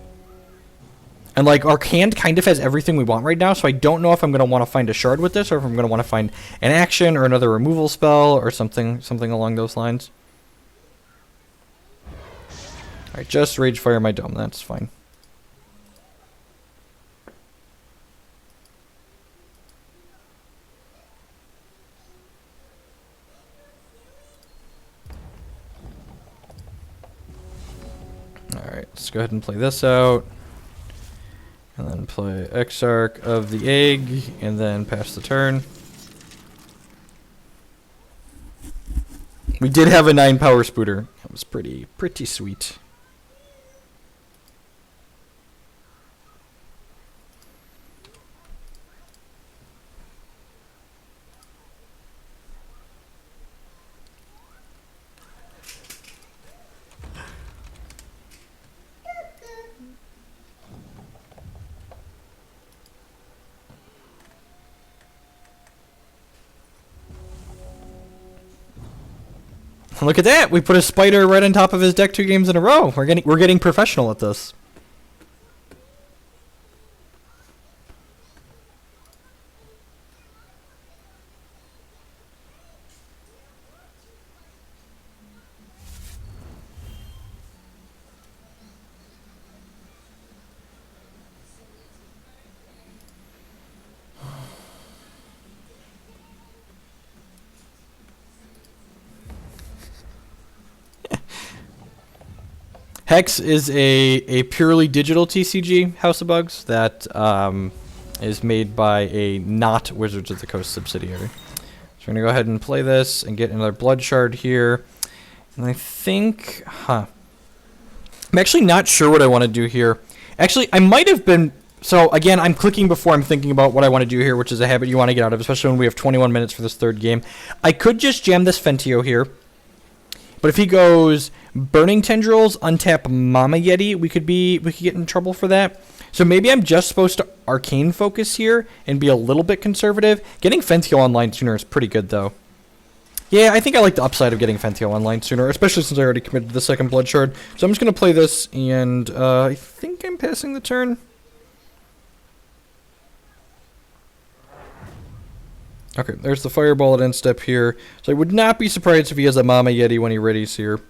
[SPEAKER 1] And, like, our hand kind of has everything we want right now, so I don't know if I'm going to want to find a shard with this, or if I'm going to want to find an action, or another removal spell, or something along those lines. Alright, just Rage Fire my Dome, that's fine. Alright, let's go ahead and play this out. And then play Exarch of the Egg, and then pass the turn. We did have a 9 power spooter. That was pretty sweet. Look at that! We put a spider right on top of his deck 2 games in a row. We're getting professional at this. Hex is a purely digital TCG, House of Bugs, that is made by a not Wizards of the Coast subsidiary. It's we're going to go ahead and play this and get another blood shard here. And I think, I'm actually not sure what I want to do here. Actually, I might have been, so again, I'm clicking before I'm thinking about what I want to do here, which is a habit you want to get out of, especially when we have 21 minutes for this third game. I could just jam this Fentio here. But if he goes Burning Tendrils, untap Mama Yeti, we could get in trouble for that. So maybe I'm just supposed to Arcane Focus here and be a little bit conservative. Getting Fentio online sooner is pretty good, though. Yeah, I think I like the upside of getting Fentio online sooner, especially since I already committed the second Blood Shard. So I'm just going to play this, and I think I'm passing the turn. Okay, there's the Fireball at end step here. So I would not be surprised if he has a Mama Yeti when he readies here.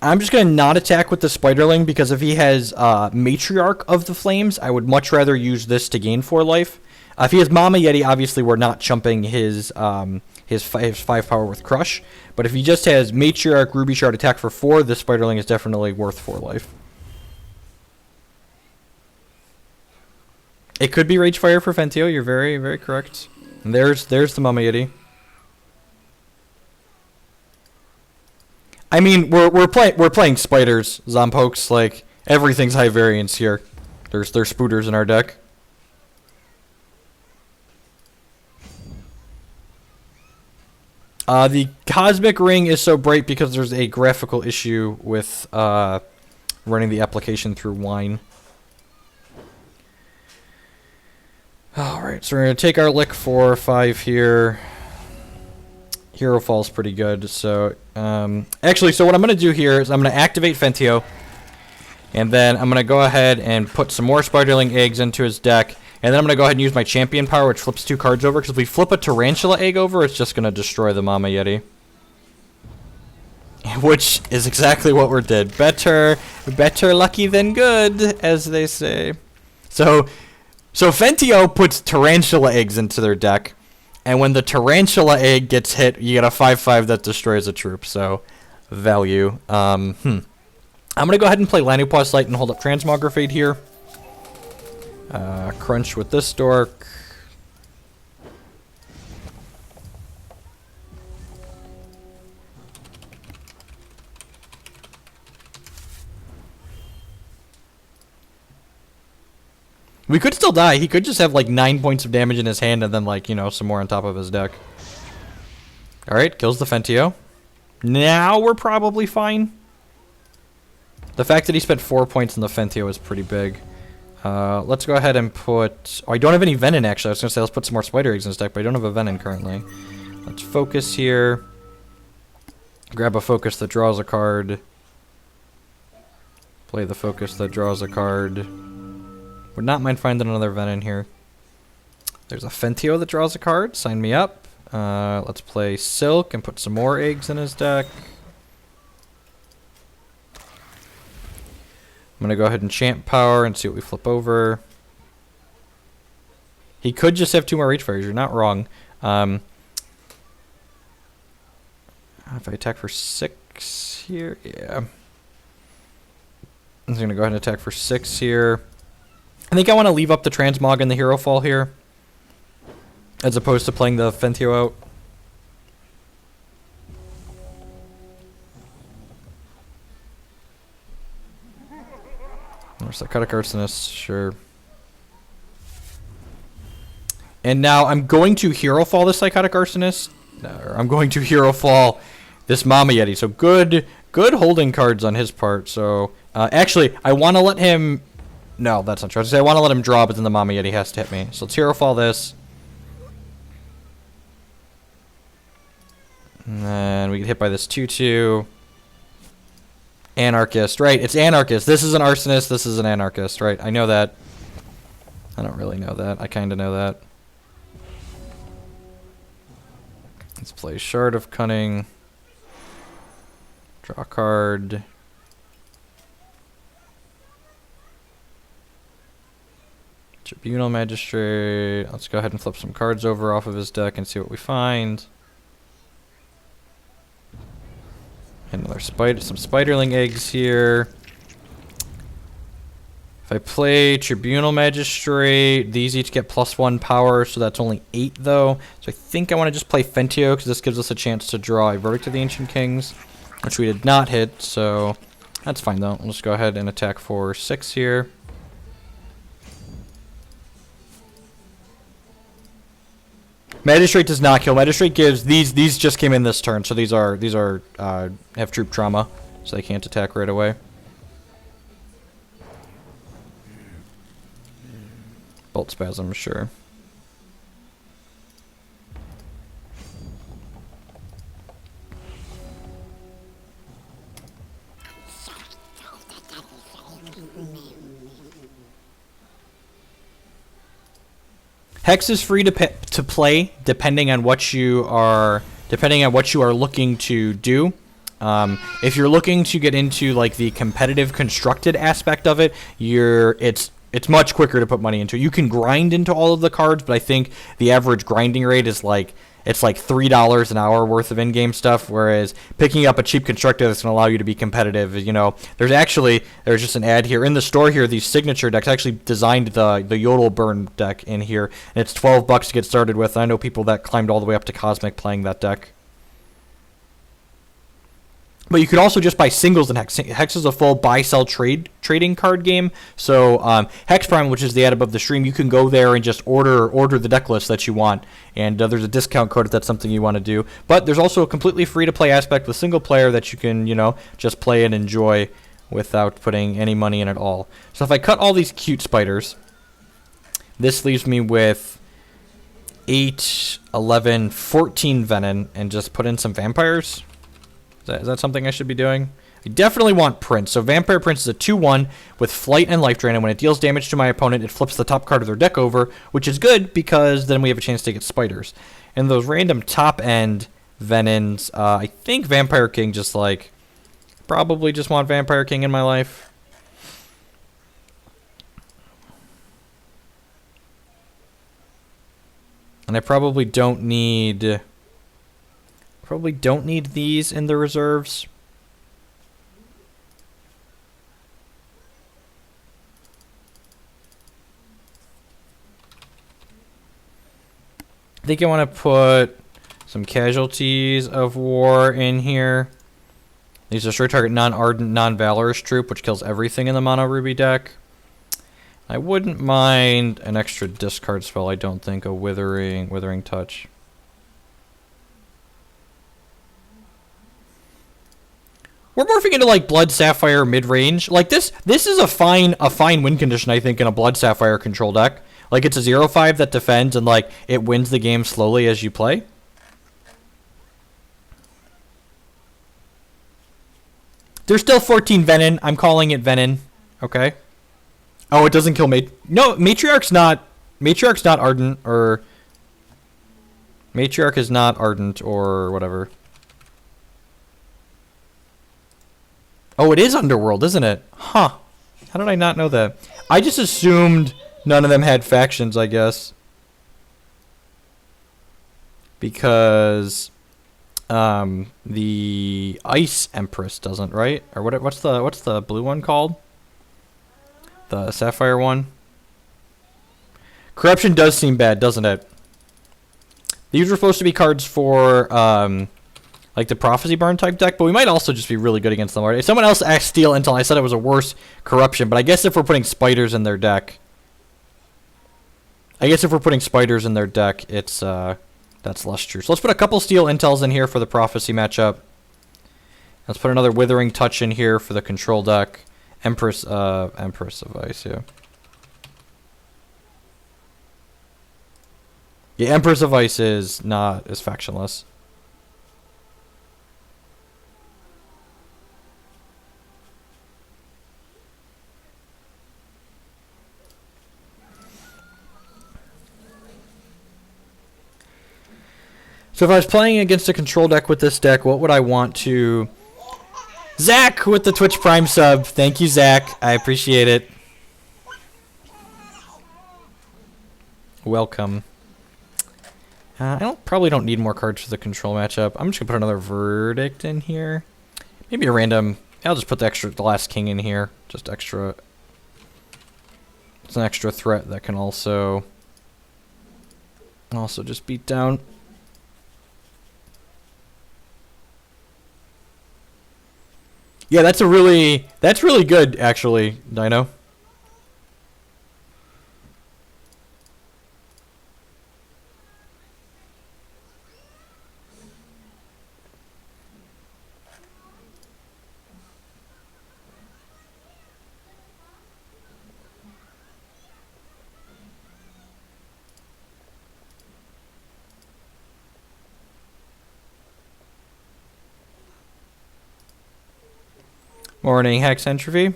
[SPEAKER 1] I'm just going to not attack with the Spiderling, because if he has Matriarch of the Flames, I would much rather use this to gain 4 life. If he has Mama Yeti, obviously we're not chumping his 5 power with Crush. But if he just has Matriarch, Ruby Shard, attack for 4, this Spiderling is definitely worth 4 life. It could be Rage Fire for Fentio, you're very, very correct. And there's the Mama Yeti. I mean, we're playing spiders, Zompokes. Like, everything's high variance here. There's spooters in our deck. The Cosmic Ring is so bright because there's a graphical issue with running the application through Wine. Alright, so we're going to take our lick 4 or 5 here. Hero Fall's pretty good, so actually, so what I'm going to do here is I'm going to activate Fentio, and then I'm going to go ahead and put some more Spiderling eggs into his deck, and then I'm going to go ahead and use my Champion power, which flips 2 cards over, because if we flip a Tarantula egg over, it's just going to destroy the Mama Yeti. Which is exactly what we did. Better lucky than good, as they say. So Fentio puts Tarantula eggs into their deck, and when the Tarantula egg gets hit, you get a 5/5 that destroys a troop, so value. I'm going to go ahead and play Lanopaw Light and hold up Transmogrifade here. Crunch with this Dork. We could still die. He could just have like 9 points of damage in his hand and then like, you know, some more on top of his deck. Alright, kills the Fentio. Now we're probably fine. The fact that he spent 4 points in the Fentio is pretty big. Let's go ahead and put... Oh, I don't have any Venom actually. I was going to say let's put some more Spider Eggs in his deck, but I don't have a Venom currently. Let's focus here. Grab a focus that draws a card. Play the focus that draws a card. Would not mind finding another Venom here. There's a Fentio that draws a card. Sign me up. Let's play Silk and put some more eggs in his deck. I'm going to go ahead and Champ Power and see what we flip over. He could just have 2 more Rage Fires. You're not wrong. If I attack for 6 here, yeah. I'm going to go ahead and attack for 6 here. I think I want to leave up the Transmog and the Hero Fall here, as opposed to playing the Fentio out. Or Psychotic Arsonist, sure. And now I'm going to Hero Fall the Psychotic Arsonist. No, I'm going to Hero Fall this Mama Yeti. So good holding cards on his part. So actually, I want to let him... No, that's not true. I want to let him draw, but then the Mama Yeti has to hit me. So let's Hero Fall this. And then we get hit by this 2/2. Anarchist, right? It's Anarchist. This is an Arsonist. This is an Anarchist, right? I know that. I don't really know that. I kind of know that. Let's play Shard of Cunning. Draw a card. Tribunal Magistrate. Let's go ahead and flip some cards over off of his deck and see what we find. Another some spiderling eggs here. If I play Tribunal Magistrate, these each get +1 power, so that's only 8 though. So I think I want to just play Fentio, because this gives us a chance to draw a Verdict of the Ancient Kings, which we did not hit, so that's fine though. We'll just go ahead and attack for 6 here. Magistrate does not kill. Magistrate gives these just came in this turn, so these have troop trauma, so they can't attack right away. Bolt spasm, sure. Hex is free to play depending on what you are looking to do. If you're looking to get into like the competitive constructed aspect of it, it's much quicker to put money into. You can grind into all of the cards, but I think the average grinding rate is like $3 an hour worth of in-game stuff, whereas picking up a cheap constructor that's going to allow you to be competitive, you know, there's just an ad here in the store here. These signature decks, I actually designed the Yodel Burn deck in here, and it's $12 to get started with. I know people that climbed all the way up to Cosmic playing that deck. But you could also just buy singles in Hex. Hex is a full buy-sell trading card game. So Hex Prime, which is the ad above the stream, you can go there and just order the deck list that you want. And there's a discount code if that's something you want to do. But there's also a completely free-to-play aspect with single player that you can, you know, just play and enjoy without putting any money in at all. So if I cut all these cute spiders, this leaves me with 8, 11, 14 Venom and just put in some vampires. Is that something I should be doing? I definitely want Prince. So Vampire Prince is a 2/1 with Flight and Life Drain, and when it deals damage to my opponent, it flips the top card of their deck over, which is good because then we have a chance to get spiders. And those random top-end Venons, I think Vampire King just like... Probably just want Vampire King in my life. And I probably don't need... Probably don't need these in the reserves. I think I want to put some Casualties of War in here. These are straight target non-ardent, non-valorous troop, which kills everything in the mono ruby deck. I wouldn't mind an extra discard spell, I don't think, a Withering Touch. We're morphing into like Blood Sapphire mid-range. Like this is a fine win condition, I think, in a Blood Sapphire control deck. Like it's a 0/5 that defends and like it wins the game slowly as you play. There's still 14 Venom. I'm calling it Venom. Okay. Oh, it doesn't kill No, Matriarch's not ardent, or Matriarch is not ardent or whatever. Oh, it is Underworld, isn't it? Huh. How did I not know that? I just assumed none of them had factions, I guess. Because the Ice Empress doesn't, right? Or what's the blue one called? The Sapphire one? Corruption does seem bad, doesn't it? These were supposed to be cards for like the Prophecy Burn type deck, but we might also just be really good against them. If someone else asked Steal until I said it was a worse Corruption, but I guess if we're putting spiders in their deck, it's that's less true. So let's put a couple Steel Intels in here for the Prophecy matchup. Let's put another Withering Touch in here for the control deck. Empress of Ice, yeah. Yeah, Empress of Ice is factionless. So if I was playing against a control deck with this deck, what would I want to... Zach with the Twitch Prime sub. Thank you, Zach. I appreciate it. Welcome. I probably don't need more cards for the control matchup. I'm just going to put another Verdict in here. Maybe a random... I'll just put the last king in here. Just extra... It's an extra threat that can also just beat down. Yeah, that's really good, actually, Dino. Morning, Hex Entropy.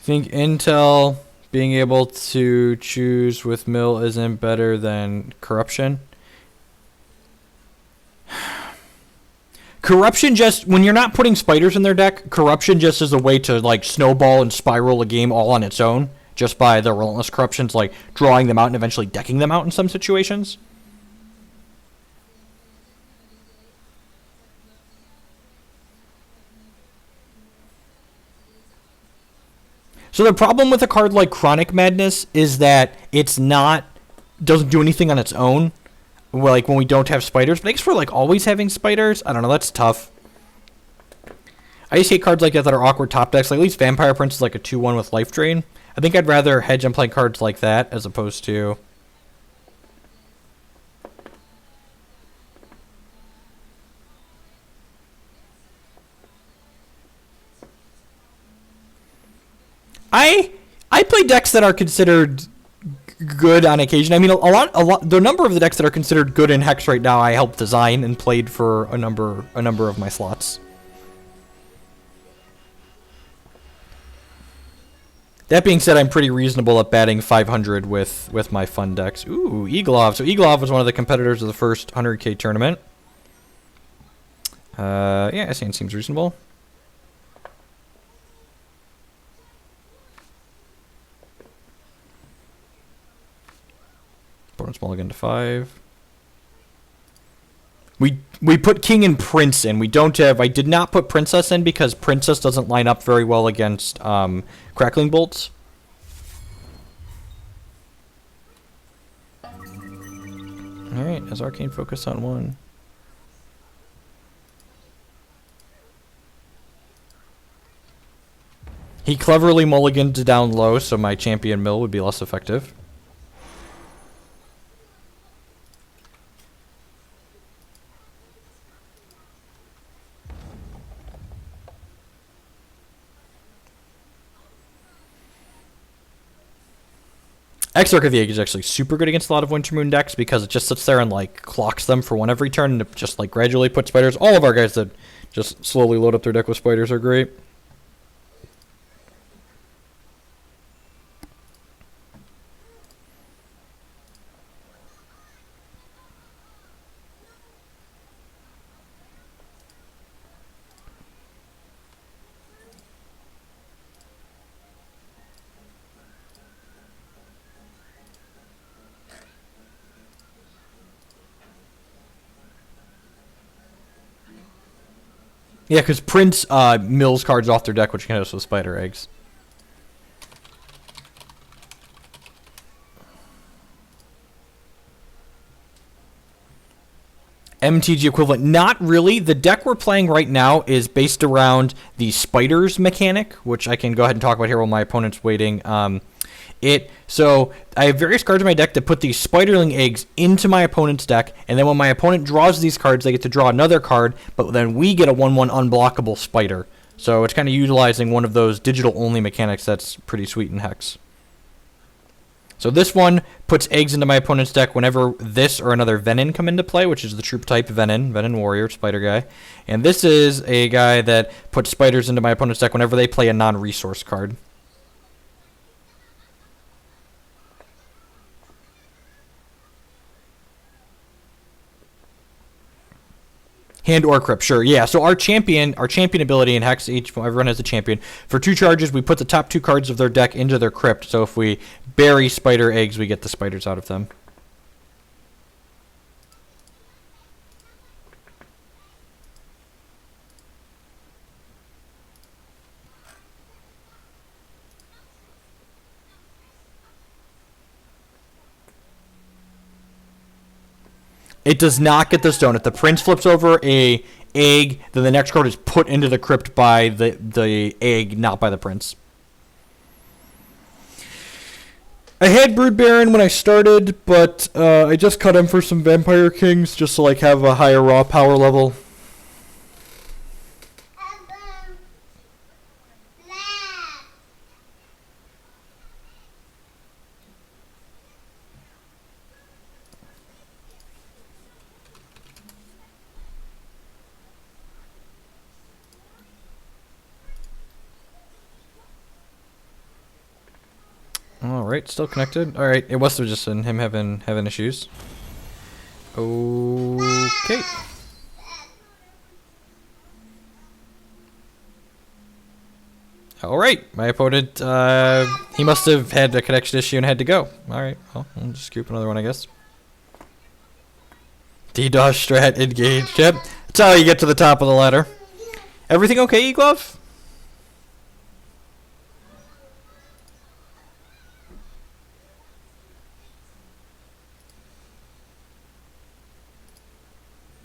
[SPEAKER 1] Think Intel being able to choose with mill isn't better than corruption? Corruption just, when you're not putting spiders in their deck, corruption just is a way to like snowball and spiral a game all on its own, just by the relentless corruptions, like drawing them out and eventually decking them out in some situations. So the problem with a card like Chronic Madness is that it's not, doesn't do anything on its own. Like when we don't have spiders. But thanks for like always having spiders. I don't know, that's tough. I just hate cards like that are awkward top decks. Like at least Vampire Prince is like a 2-1 with life drain. I think I'd rather hedge on playing cards like that as opposed to... I play decks that are considered good on occasion. I mean, a lot. The number of the decks that are considered good in Hex right now, I helped design and played for a number of my slots. That being said, I'm pretty reasonable at batting 500 with my fun decks. Ooh, Eaglov. So Eaglov was one of the competitors of the first 100K tournament. Yeah, I think it seems reasonable. Opponent's mulligan to 5. We put King and Prince in. We don't have... I did not put Princess in because Princess doesn't line up very well against Crackling Bolts. Alright, has Arcane focus on 1? He cleverly mulliganed to down low, so my champion mill would be less effective. Exarch of the Egg is actually super good against a lot of Wintermoon decks because it just sits there and like clocks them for one every turn and it just like gradually puts spiders. All of our guys that just slowly load up their deck with spiders are great. Yeah, because Prince mills cards off their deck, which can hit us with spider eggs. MTG equivalent. Not really. The deck we're playing right now is based around the spiders mechanic, which I can go ahead and talk about here while my opponent's waiting. So I have various cards in my deck that put these spiderling eggs into my opponent's deck, and then when my opponent draws these cards, they get to draw another card, but then we get a 1/1 unblockable spider. So it's kind of utilizing one of those digital-only mechanics that's pretty sweet in Hex. So this one puts eggs into my opponent's deck whenever this or another Venin come into play, which is the troop type Venin Warrior, Spider guy. And this is a guy that puts spiders into my opponent's deck whenever they play a non-resource card. Hand or crypt, sure, yeah. So our champion ability in Hex, everyone has a champion. For 2 charges, we put the top 2 cards of their deck into their crypt. So if we bury spider eggs, we get the spiders out of them. It does not get the stone. If the prince flips over a egg, then the next card is put into the crypt by the egg, not by the prince. I had Brood Baron when I started, but I just cut him for some Vampire Kings just to like have a higher raw power level. Alright, still connected. Alright, it must have just been him having issues. Okay. Alright, my opponent, he must have had a connection issue and had to go. Alright, well, I'll just scoop another one, I guess. DDoS strat engaged. Yep, that's how you get to the top of the ladder. Everything okay, E-Glove?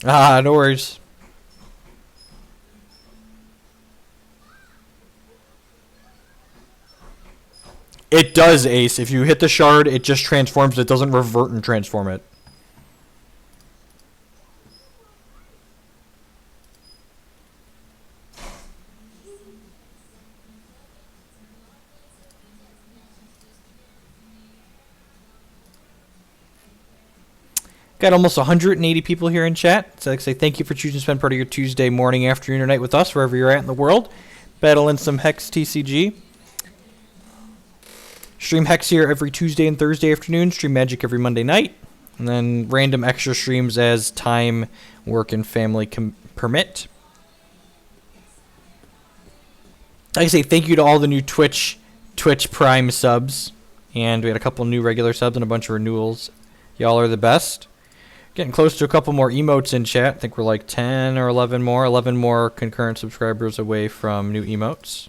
[SPEAKER 1] Ah, no worries. It does, Ace. If you hit the shard, it just transforms. It doesn't revert and transform it. Got almost 180 people here in chat. So I'd like to say thank you for choosing to spend part of your Tuesday morning, afternoon, or night with us, wherever you're at in the world. Battling some Hex TCG. Stream Hex here every Tuesday and Thursday afternoon. Stream Magic every Monday night. And then random extra streams as time, work, and family permit. I'd like to say thank you to all the new Twitch Prime subs. And we had a couple new regular subs and a bunch of renewals. Y'all are the best. Getting close to a couple more emotes in chat. I think we're like 10 or 11 more. 11 more concurrent subscribers away from new emotes.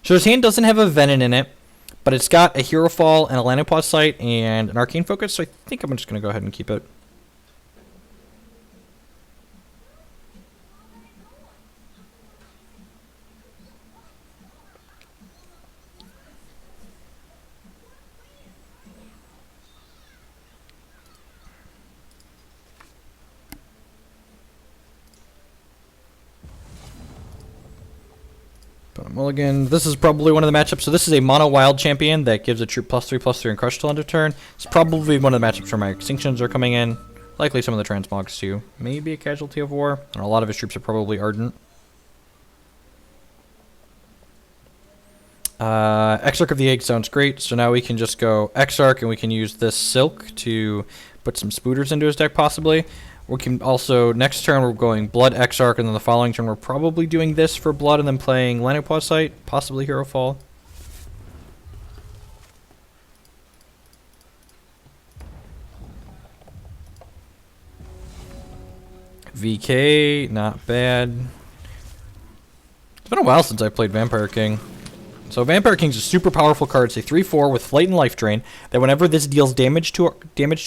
[SPEAKER 1] So his hand doesn't have a Venom in it, but it's got a Hero Fall and a Landing Pause Sight and an Arcane Focus, so I think I'm just going to go ahead and keep it. Put a mulligan. This is probably one of the matchups. So this is a mono wild champion that gives a troop +3/+3 and crush till end of turn. It's probably one of the matchups where my extinctions are coming in. Likely some of the transmogs too. Maybe a casualty of war. And a lot of his troops are probably ardent. Exarch of the Egg sounds great. So now we can just go Exarch and we can use this Silk to put some spooters into his deck possibly. We can also, next turn we're going Blood Exarch, and then the following turn we're probably doing this for Blood and then playing Landing Pause Sight, possibly Hero Fall. VK, not bad. It's been a while since I played Vampire King. So Vampire King's a super powerful card. It's a 3/4 with Flight and Life Drain. That whenever this deals damage to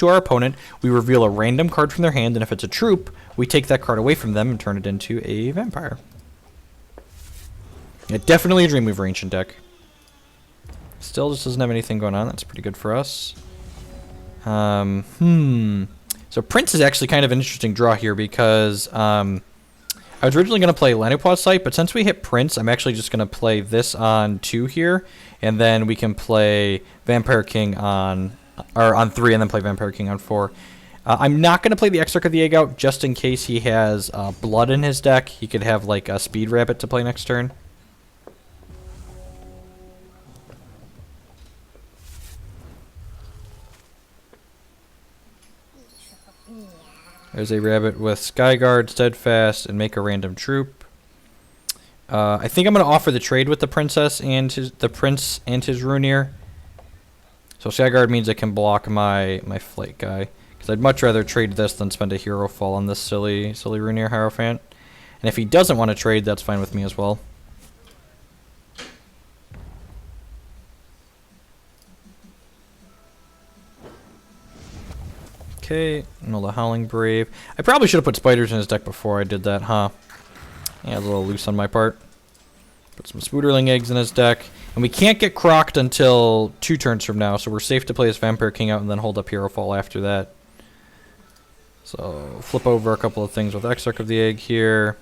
[SPEAKER 1] our opponent, we reveal a random card from their hand, and if it's a troop, we take that card away from them and turn it into a vampire. Yeah, definitely a Dreamweaver Ancient deck. Still just doesn't have anything going on. That's pretty good for us. So Prince is actually kind of an interesting draw here because I was originally going to play Lanupaw's Sight, but since we hit Prince, I'm actually just going to play this on 2 here, and then we can play Vampire King on 3, and then play Vampire King on 4. I'm not going to play the Exarch of the Egg out, just in case he has Blood in his deck. He could have, like, a Speed Rabbit to play next turn. There's a rabbit with Skyguard, Steadfast, and make a random troop. I think I'm going to offer the trade with the princess and the prince and his Runeer. So Skyguard means I can block my flight guy. Because I'd much rather trade this than spend a hero fall on this silly Runeer Hierophant. And if he doesn't want to trade, that's fine with me as well. Okay, the Howling Brave. I probably should have put spiders in his deck before I did that, huh? Yeah, a little loose on my part. Put some Spooderling eggs in his deck. And we can't get crocked until 2 turns from now, so we're safe to play this Vampire King out and then hold up Hero Fall after that. So, flip over a couple of things with Exarch of the Egg here.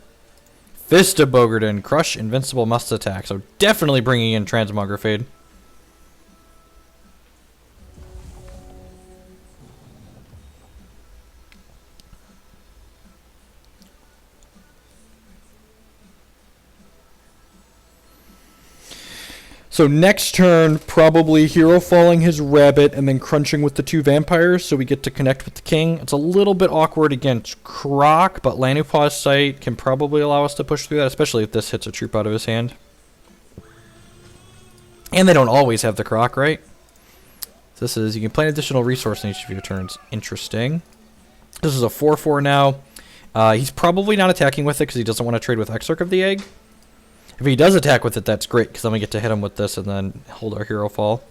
[SPEAKER 1] Fist of Bogarden, Crush, Invincible, Must Attack. So definitely bringing in Transmogrifade. So next turn, probably Hero Falling his Rabbit and then crunching with the 2 Vampires so we get to connect with the King. It's a little bit awkward against Croc, but Lanupaw's Sight can probably allow us to push through that, especially if this hits a troop out of his hand. And they don't always have the Croc, right? This is, you can play an additional resource in each of your turns. Interesting. This is a 4/4 now. He's probably not attacking with it because he doesn't want to trade with Exarch of the Egg. If he does attack with it, that's great, because then we get to hit him with this and then hold our Hero Fall.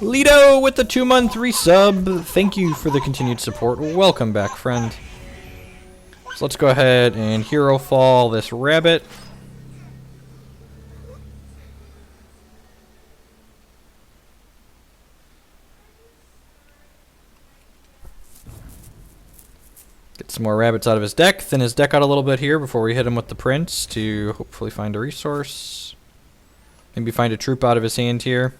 [SPEAKER 1] Lido with the 2-month resub. Thank you for the continued support. Welcome back, friend. So let's go ahead and Hero Fall this rabbit. Get some more rabbits out of his deck. Thin his deck out a little bit here before we hit him with the prince to hopefully find a resource. Maybe find a troop out of his hand here.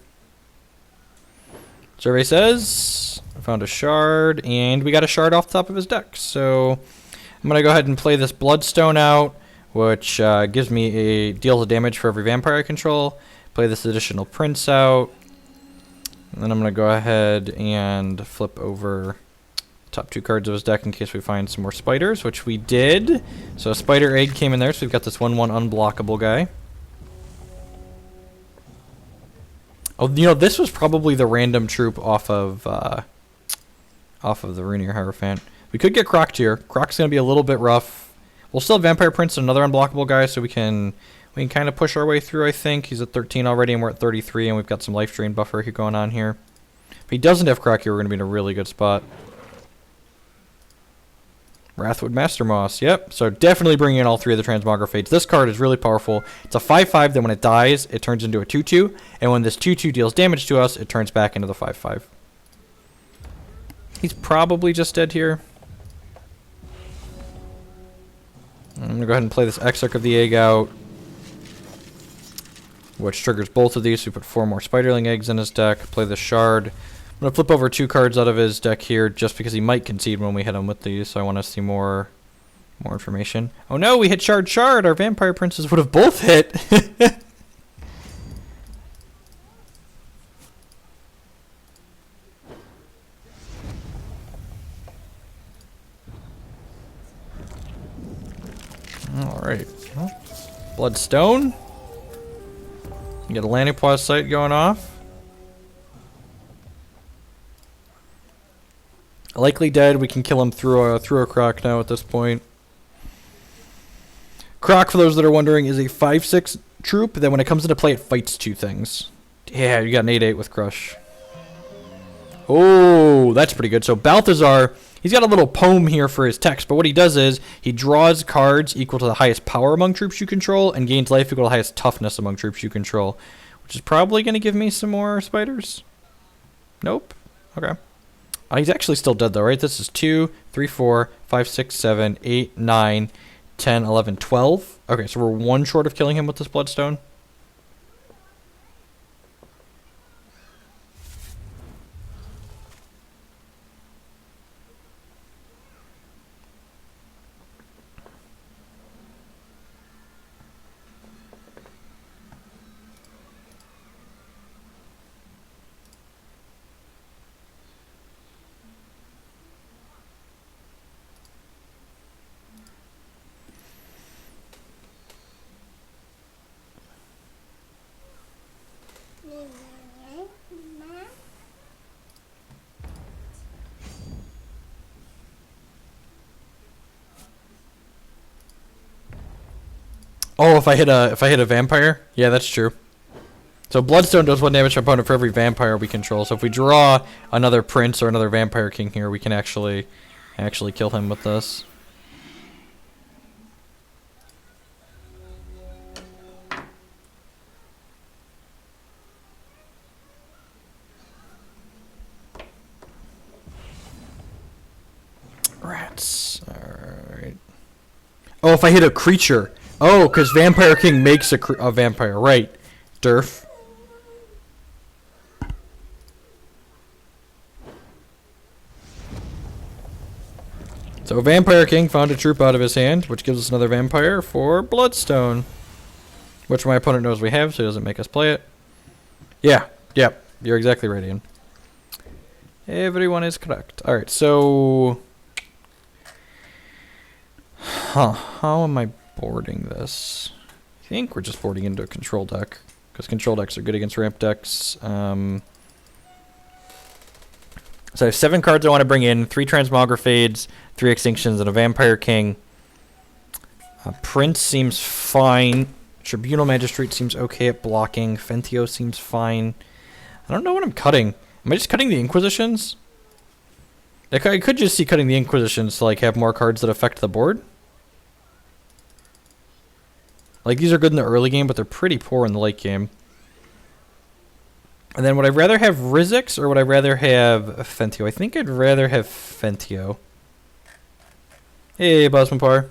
[SPEAKER 1] Survey says I found a shard, and we got a shard off the top of his deck. So I'm going to go ahead and play this Bloodstone out, which gives me deals a damage for every vampire I control. Play this additional prince out. And then I'm going to go ahead and flip over top 2 cards of his deck in case we find some more spiders, which we did. So a spider egg came in there, so we've got this 1/1 unblockable guy. Oh, you know, this was probably the random troop off of the Runeer Hierophant. We could get Croc here. Croc's gonna be a little bit rough. We'll still have Vampire Prince and another unblockable guy, so we can kind of push our way through. I think he's at 13 already, and we're at 33, and we've got some life drain buffer here going on here. If he doesn't have Croc here, we're gonna be in a really good spot. Wrathwood Master Moss, yep. So definitely bringing in all 3 of the Transmogrifades. This card is really powerful. It's a 5/5, then when it dies, it turns into a 2/2. And when this 2/2 deals damage to us, it turns back into the 5/5. He's probably just dead here. I'm going to go ahead and play this Exarch of the Egg out, which triggers both of these. So we put 4 more Spiderling eggs in his deck. Play the Shard. I'm going to flip over 2 cards out of his deck here just because he might concede when we hit him with these, so I want to see more information. Oh no, we hit Shard. Our Vampire Princes would have both hit. Alright. Well, Bloodstone. You got a Lanupaw's Sight going off. Likely dead. We can kill him through a Croc now at this point. Croc, for those that are wondering, is a 5/6 troop. Then when it comes into play, it fights 2 things. Yeah, you got an 8/8 with Crush. Oh, that's pretty good. So Balthazar he's got a little poem here for his text, but what he does is he draws cards equal to the highest power among troops you control and gains life equal to the highest toughness among troops you control, which is probably going to give me some more spiders. Nope. Okay. He's actually still dead though, right? This is 2, 3, 4, 5, 6, 7, 8, 9, 10, 11, 12. Okay, so we're 1 short of killing him with this bloodstone. Oh, if I hit a vampire? Yeah, that's true. So Bloodstone does 1 damage to opponent for every vampire we control. So if we draw another prince or another vampire king here, we can actually kill him with this. Rats. Alright. Oh, if I hit a creature. Oh, because Vampire King makes a vampire. Right. Durf. So Vampire King found a troop out of his hand, which gives us another vampire for Bloodstone. Which my opponent knows we have, so he doesn't make us play it. Yeah. Yep. You're exactly right, Ian. Everyone is correct. Alright, so... How am I boarding this? I think we're just boarding into a control deck, because control decks are good against ramp decks. So I have 7 cards I want to bring in, 3 Transmogrifades, 3 Extinctions, and a Vampire King. Prince seems fine. Tribunal Magistrate seems okay at blocking. Fentio seems fine. I don't know what I'm cutting. Am I just cutting the Inquisitions? Like, I could just see cutting the Inquisitions to like have more cards that affect the board. Like, these are good in the early game, but they're pretty poor in the late game. And then would I rather have Rizix or would I rather have Fentio? I think I'd rather have Fentio. Hey, Bosmanpar.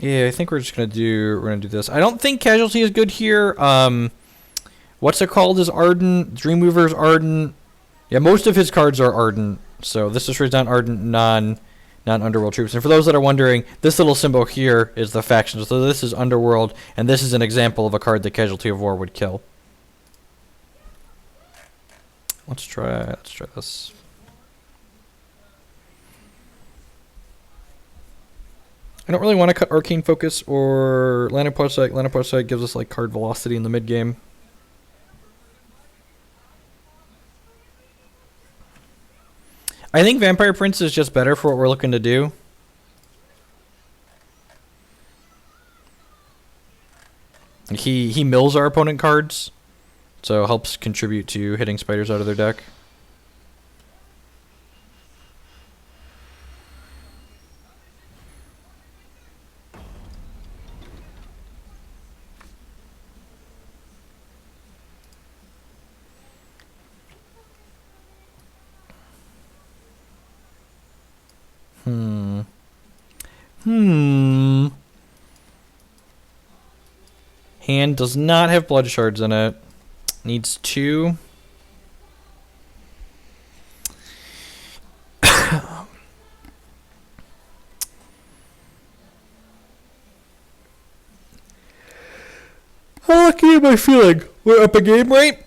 [SPEAKER 1] Yeah, I think we're gonna do this. I don't think Casualty is good here. What's it called? Is Ardent Dreamweaver's Ardent? Yeah, most of his cards are Ardent. So this is not Ardent, non-Underworld troops. And for those that are wondering, this little symbol here is the faction. So this is Underworld, and this is an example of a card that Casualty of War would kill. Let's try this. I don't really want to cut Arcane Focus or Lantern Parasite. Lantern Parasite gives us like card velocity in the mid game. I think Vampire Prince is just better for what we're looking to do. He mills our opponent cards, so helps contribute to hitting spiders out of their deck. Hand does not have blood shards in it. Needs 2. How lucky am I feeling? We're up a game, right?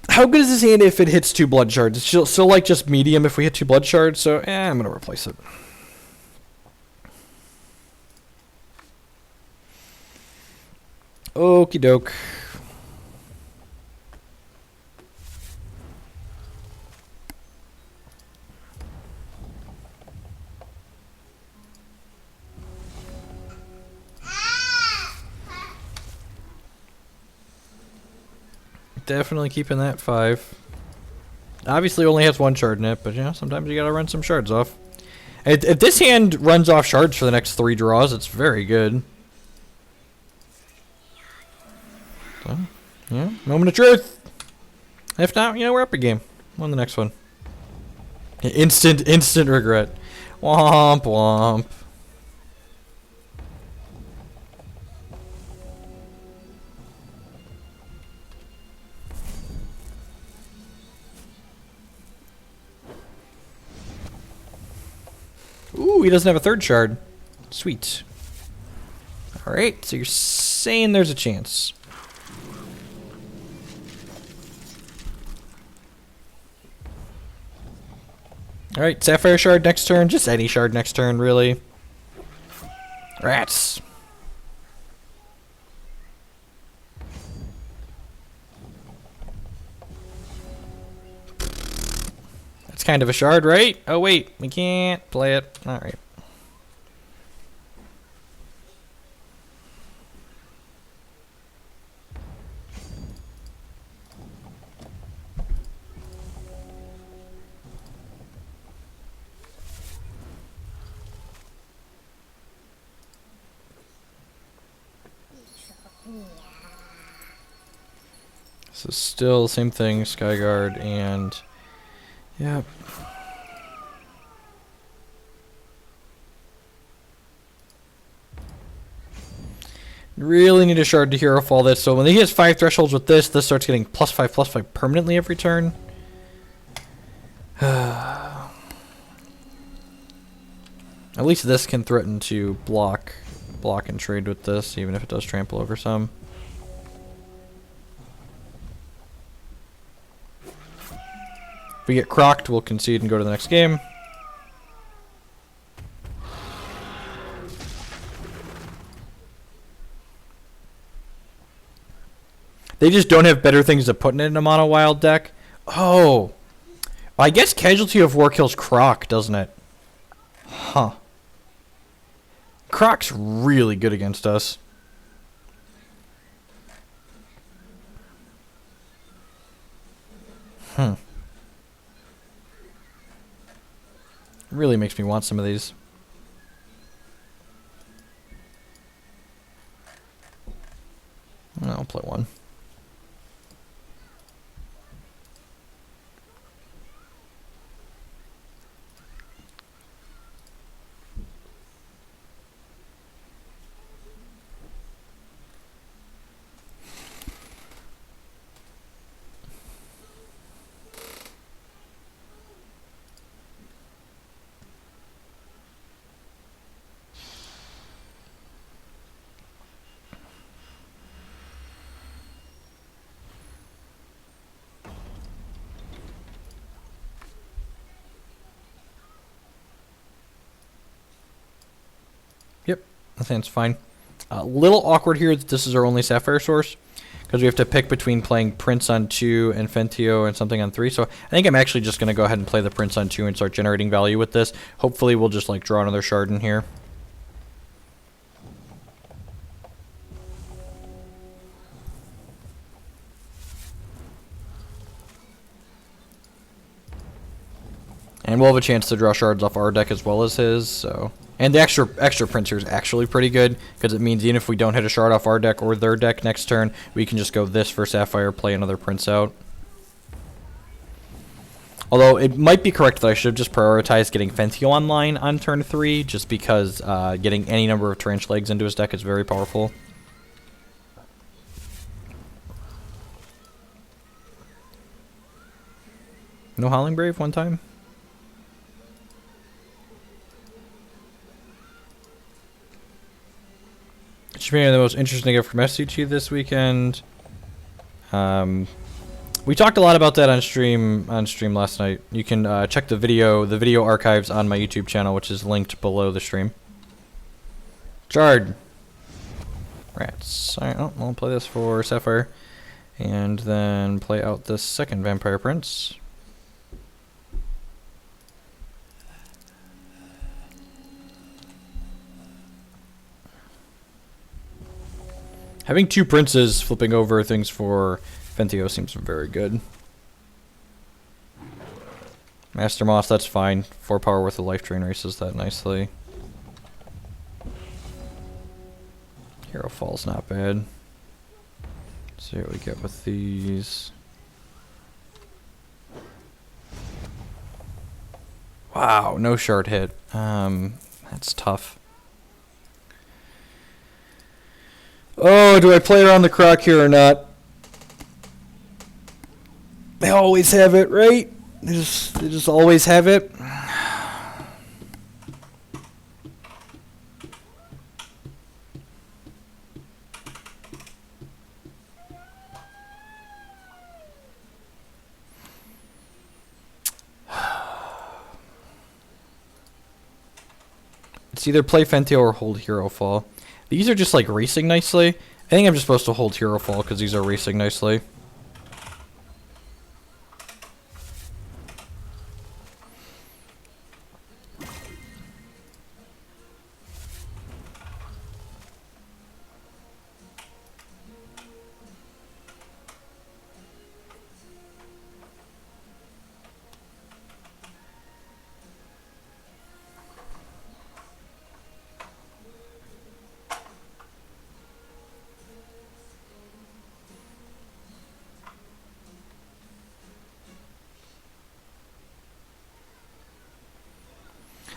[SPEAKER 1] How good is this hand if it hits 2 blood shards? It's still like just medium if we hit 2 blood shards, so I'm gonna replace it. Okie doke. Definitely keeping that 5. obviously only has one shard in it, but you know, sometimes you gotta run some shards off. If this hand runs off shards for the next 3 draws, it's very good. So, yeah, moment of truth. If not, you know, we're up a game. On the next one. Instant regret. Womp womp. Ooh, he doesn't have a 3rd shard. Sweet. Alright, so you're saying there's a chance. Alright, Sapphire shard next turn. Just any shard next turn, really. Rats. That's kind of a shard, right? Oh, wait. We can't play it. Alright. So still the same thing, Skyguard and yep. Really need a shard to hero fall this, so when he has 5 thresholds with this, this starts getting +5/+5 permanently every turn. At least this can threaten to block and trade with this, even if it does trample over some. If we get crocked, we'll concede and go to the next game. They just don't have better things to put in a mono wild deck. Oh. I guess Casualty of War kills Croc, doesn't it? Huh. Croc's really good against us. Really makes me want some of these. I'll play one. Yep, I think it's fine. A little awkward here that this is our only Sapphire source, because we have to pick between playing Prince on 2 and Fentio and something on 3. So I think I'm actually just going to go ahead and play the Prince on 2 and start generating value with this. Hopefully we'll just like draw another shard in here. And we'll have a chance to draw shards off our deck as well as his, so... And the extra Prince here is actually pretty good, because it means even if we don't hit a shard off our deck or their deck next turn, we can just go this for Sapphire, play another Prince out. Although, it might be correct that I should have just prioritized getting Fentio online on turn 3, just because getting any number of Trench Legs into his deck is very powerful. No Howling Brave one time? It should be the most interesting information to you this weekend. We talked a lot about that on stream last night. You can check the video archives on my YouTube channel, which is linked below the stream. Shard. Rats. Alright, I'll play this for Sapphire. And then play out this second Vampire Prince. Having 2 princes flipping over things for Fentio seems very good. Master Moss, that's fine. 4 power worth of life drain races that nicely. Hero Fall's not bad. Let's see what we get with these. Wow, no shard hit. That's tough. Oh, do I play around the croc here or not? They always have it, right? They just always have it. It's either play Fentio or hold Hero Fall. These are just like racing nicely. I think I'm just supposed to hold Hero Fall because these are racing nicely.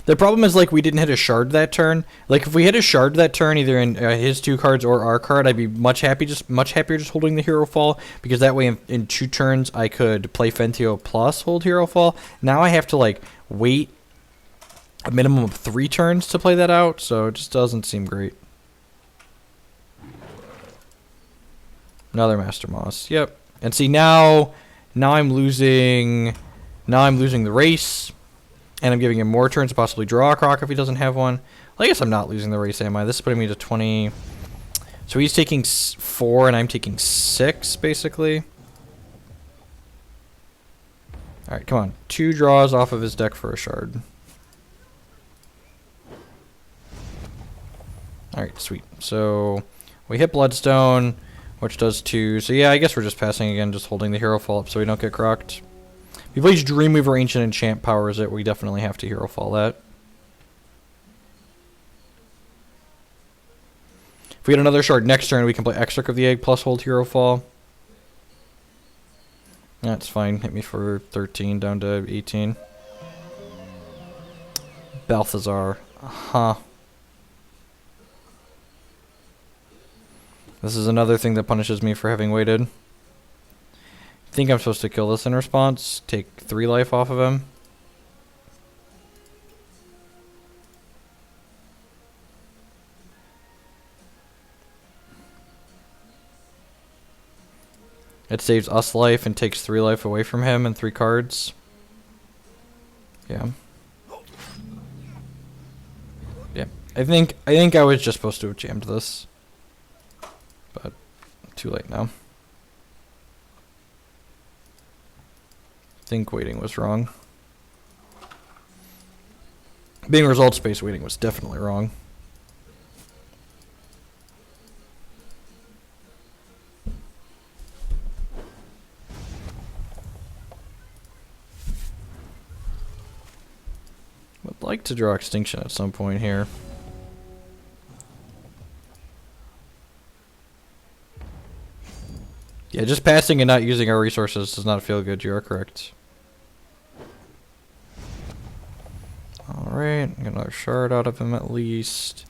[SPEAKER 1] The problem is, like, we didn't hit a shard that turn. Like, if we hit a shard that turn, either in his 2 cards or our card, I'd be much happier just holding the Hero Fall, because that way in 2 turns I could play Fentio plus hold Hero Fall. Now I have to, like, wait a minimum of 3 turns to play that out, so it just doesn't seem great. Another Master Moss. Yep. And see, now I'm losing the race. And I'm giving him more turns to possibly draw a croc if he doesn't have one. Well, I guess I'm not losing the race, am I? This is putting me to 20. So he's taking 4 and I'm taking 6, basically. Alright, come on. 2 draws off of his deck for a shard. Alright, sweet. So we hit Bloodstone, which does 2. So yeah, I guess we're just passing again, just holding the Hero Fall up so we don't get crocked. If he plays Dreamweaver Ancient Enchant powers it, we definitely have to Hero Fall that. If we get another shard next turn, we can play Exarch of the Egg plus hold Hero Fall. That's fine. Hit me for 13 down to 18. Balthazar. Huh. This is another thing that punishes me for having waited. I think I'm supposed to kill this in response. Take 3 life off of him. It saves us life and takes 3 life away from him and 3 cards. Yeah. Yeah. I think I was just supposed to have jammed this. But too late now. I think waiting was wrong. Being results-based waiting was definitely wrong. Would like to draw Extinction at some point here. Yeah, just passing and not using our resources does not feel good. You are correct. Alright, get another shard out of him at least.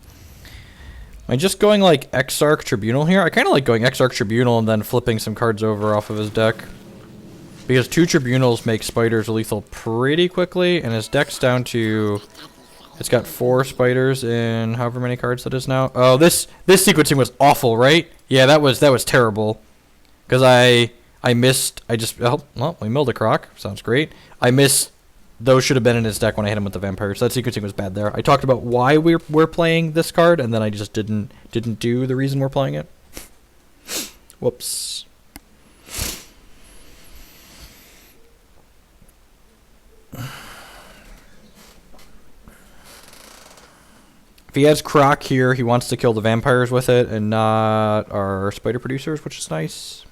[SPEAKER 1] Am I just going like Exarch Tribunal here? I kind of like going Exarch Tribunal and then flipping some cards over off of his deck. Because 2 Tribunals make Spiders lethal pretty quickly, and his deck's down to... It's got 4 Spiders in however many cards that is now. Oh, this sequencing was awful, right? Yeah, that was terrible. Because I missed... Oh, well, we milled a croc. Sounds great. I missed... Those should have been in his deck when I hit him with the vampire. So that sequencing was bad there. I talked about why we're playing this card, and then I just didn't do the reason we're playing it. Whoops. If he has Croc here, he wants to kill the vampires with it and not our spider producers, which is nice.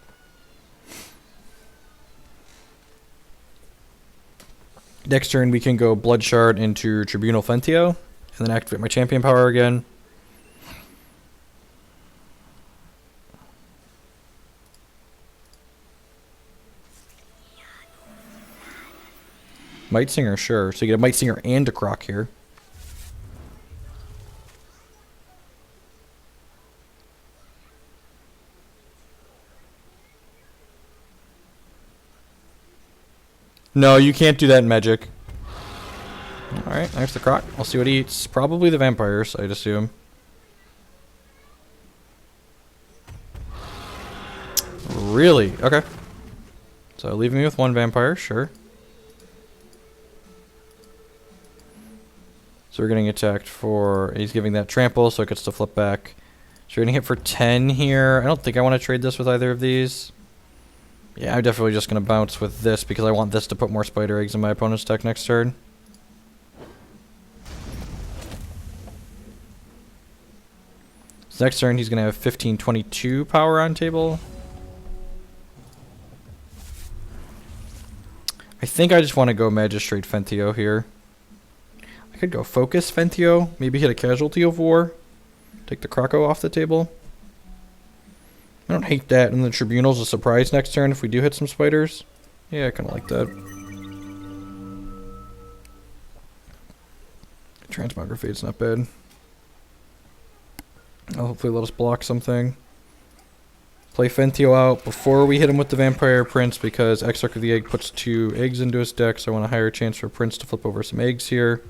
[SPEAKER 1] Next turn we can go Blood Shard into Tribunal Fentio, and then activate my champion power again. Might Singer, sure. So you get a Might Singer and a Croc here. No, you can't do that in Magic. Alright, there's the Croc. I'll see what he eats. Probably the vampires, I'd assume. Really? Okay. So leaving me with one vampire, sure. So we're getting attacked for... He's giving that trample, so it gets to flip back. So we're getting hit for 10 here. I don't think I want to trade this with either of these. Yeah, I'm definitely just going to bounce with this because I want this to put more spider eggs in my opponent's deck next turn. So next turn he's going to have 15-22 power on table. I think I just want to go Magistrate Fentio here. I could go Focus Fentio, maybe hit a Casualty of War, take the Croco off the table. I don't hate that, and the Tribunal's a surprise next turn if we do hit some spiders. Yeah, I kind of like that. Transmogrifade's not bad. I'll hopefully let us block something. Play Fentio out before we hit him with the Vampire Prince because Exarch of the Egg puts 2 eggs into his deck, so I want a higher chance for Prince to flip over some eggs here.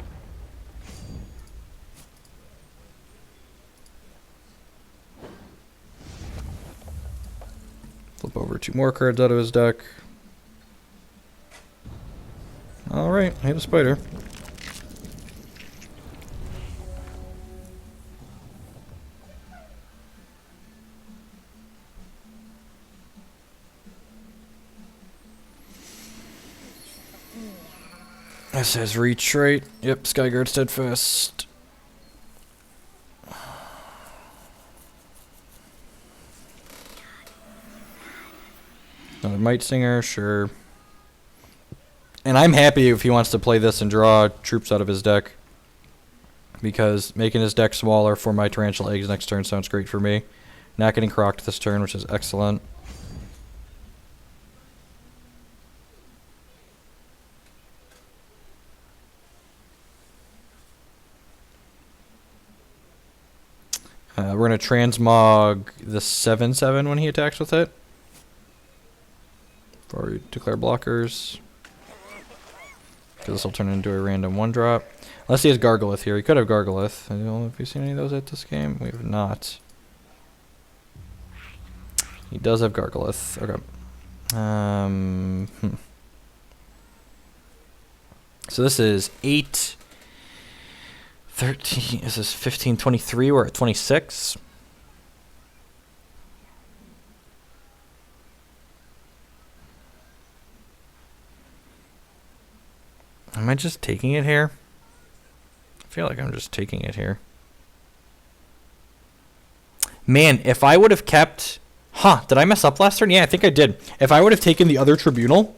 [SPEAKER 1] Flip over 2 more cards out of his deck. Alright, I hit a spider. That says reach, right? Yep, Skyguard Steadfast. Another Might Singer, sure. And I'm happy if he wants to play this and draw troops out of his deck. Because making his deck smaller for my Tarantula Eggs next turn sounds great for me. Not getting crocked this turn, which is excellent. We're going to transmog the 7/7 when he attacks with it. Before we declare blockers. Because this will turn into a random 1-drop. Unless he has Gargolith here. He could have Gargolith. Have you seen any of those at this game? We have not. He does have Gargolith. Okay. So this is 8... 13, this is 15-23, we're at 26. Am I just taking it here? I feel like I'm just taking it here. Man, if I would have kept... Huh, did I mess up last turn? Yeah, I think I did. If I would have taken the other Tribunal,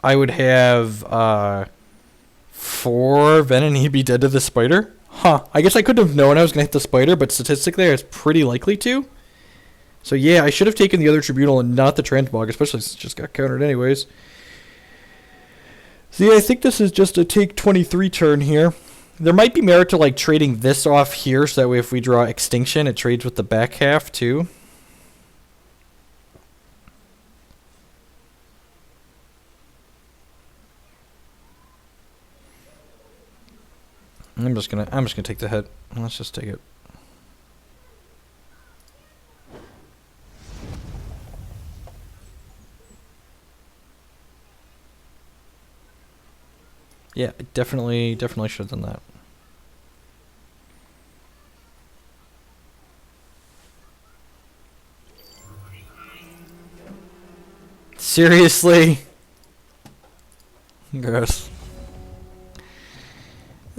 [SPEAKER 1] I would have... 4 Venom, he'd be dead to the spider? Huh. I guess I couldn't have known I was going to hit the spider, but statistically I was pretty likely to. So yeah, I should have taken the other Tribunal and not the Transmog, especially since it just got countered anyways. So yeah, I think this is just a take 23 turn here. There might be merit to like trading this off here, so that way if we draw Extinction, it trades with the back half too. I'm just gonna take the hit. Let's just take it. Yeah, definitely should have done that. Seriously? Gross.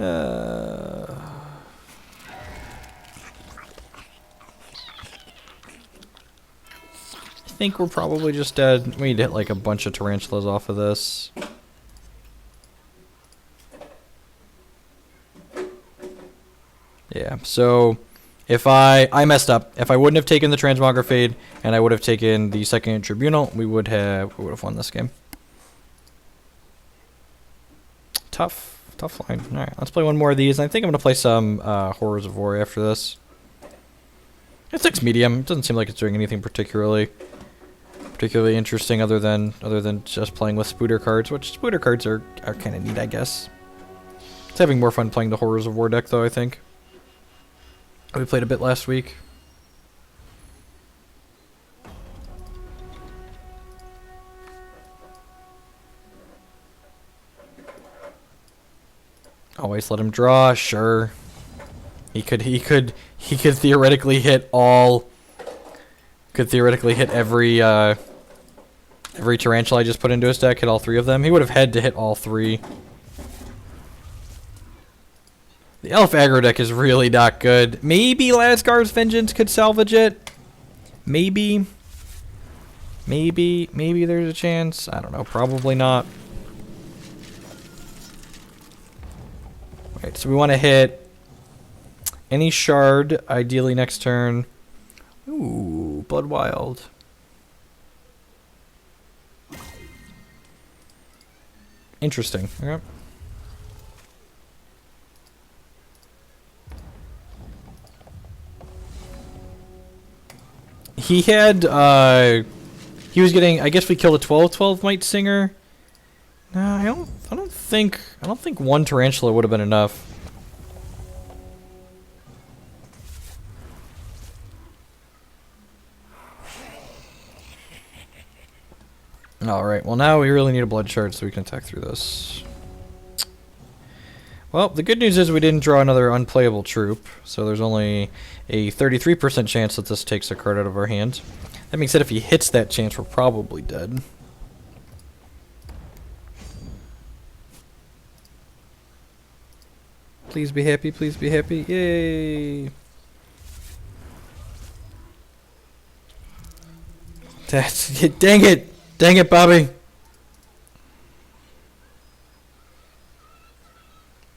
[SPEAKER 1] I think we're probably just dead. We need to hit like a bunch of tarantulas off of this. Yeah, so if I messed up. If I wouldn't have taken the Transmogrifade and I would have taken the second Tribunal, we would have won this game. Tough line. All right, let's play one more of these. I think I'm gonna play some Horrors of War after this. It's 6 medium. It doesn't seem like it's doing anything particularly interesting other than just playing with Spooter cards, which Spooter cards are kind of neat, I guess. It's having more fun playing the Horrors of War deck, though, I think. We played a bit last week. Always let him draw, sure. He could theoretically hit all. Could theoretically hit every Tarantula I just put into his deck, hit all 3 of them. He would have had to hit all 3. The Elf aggro deck is really not good. Maybe Lasgar's Vengeance could salvage it. Maybe there's a chance. I don't know. Probably not. Alright, so we want to hit any shard, ideally next turn. Ooh, Blood Wild. Interesting. Okay. He had, he was getting, I guess we killed a 12/12 Might Singer. No, I don't think one Tarantula would have been enough. Alright, well now we really need a blood shard so we can attack through this. Well, the good news is we didn't draw another unplayable troop, so there's only a 33% chance that this takes a card out of our hand. That being said, if he hits that chance, we're probably dead. Please be happy, please be happy. Yay! That's it. Dang it! Dang it, Bobby!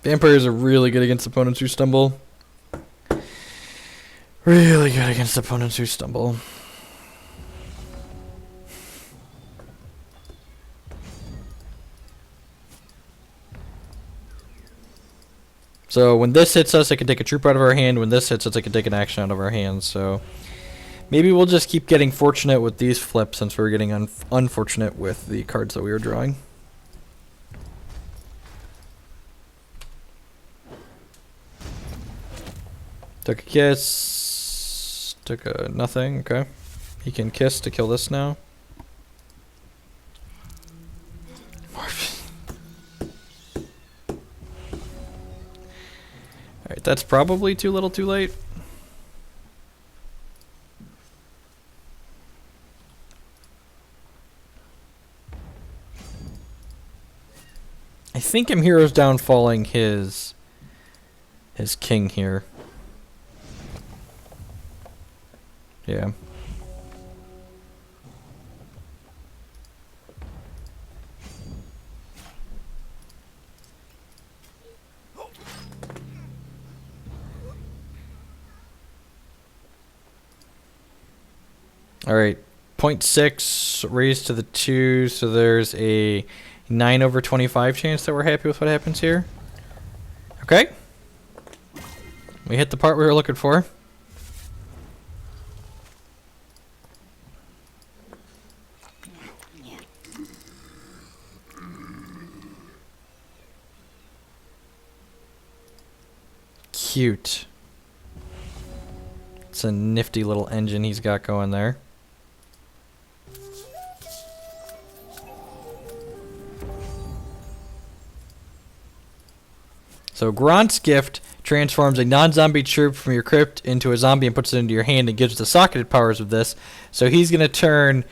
[SPEAKER 1] Vampires are really good against opponents who stumble. Really good against opponents who stumble. So when this hits us, it can take a troop out of our hand. When this hits us, it can take an action out of our hands. So maybe we'll just keep getting fortunate with these flips since we're getting unfortunate with the cards that we were drawing. Took a kiss. Took a nothing. Okay. He can kiss to kill this now. Alright, that's probably too little too late. I think I'm Heroes downfalling his king here. Yeah. All right, 0.6 raised to the 2, so there's a 9/25 chance that we're happy with what happens here. Okay. We hit the part we were looking for. Cute. It's a nifty little engine he's got going there. So Grant's Gift transforms a non-zombie troop from your crypt into a zombie and puts it into your hand and gives the socketed powers of this. So he's going to turn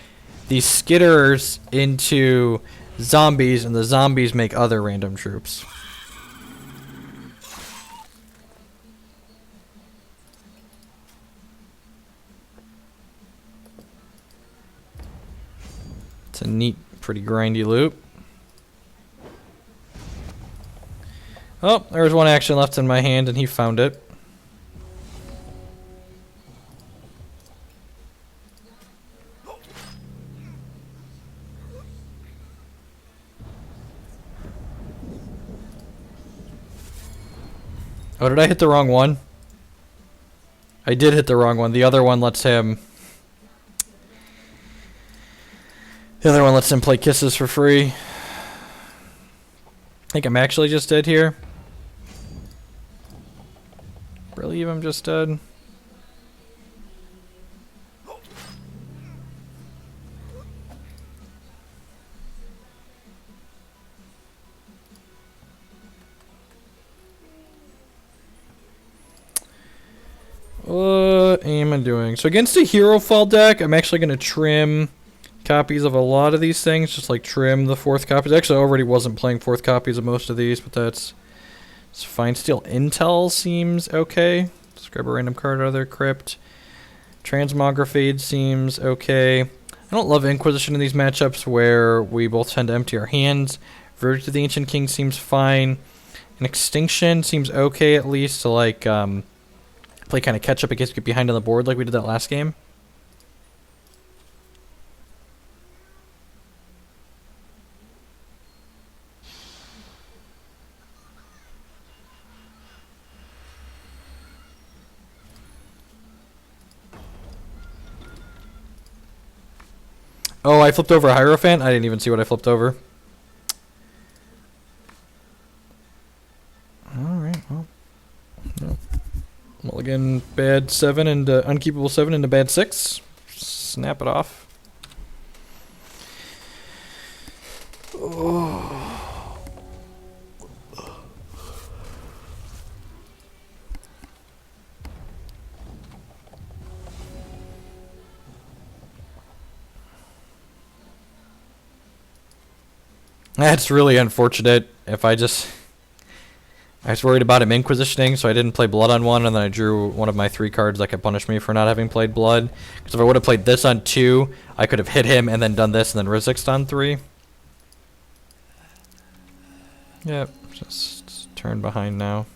[SPEAKER 1] these skitterers into zombies, and the zombies make other random troops. It's a neat, pretty grindy loop. Oh, there was one action left in my hand, and he found it. Oh, did I hit the wrong one? I did hit the wrong one. The other one lets him... The other one lets him play Kisses for free. I think I'm actually just dead here. Believe I'm just dead. What am I doing? So against a hero fall deck, I'm actually going to trim copies of a lot of these things. Just like trim the 4th copies. Actually, I already wasn't playing 4th copies of most of these, but it's fine. Still, Intel seems okay. Let's grab a random card out of their crypt. Transmogrifade seems okay. I don't love Inquisition in these matchups where we both tend to empty our hands. Verdict of the Ancient King seems fine. An Extinction seems okay at least to like... play kind of catch up against get behind on the board like we did that last game. Oh, I flipped over a Hierophant? I didn't even see what I flipped over. Alright, well. No. Mulligan bad 7 and unkeepable 7 into bad 6. Snap it off. Oh. That's really unfortunate. If I was worried about him Inquisitioning, so I didn't play Blood on 1, and then I drew one of my 3 cards that could punish me for not having played Blood. Because if I would have played this on 2, I could have hit him and then done this and then Rizixed on 3. Yep, just turn behind now.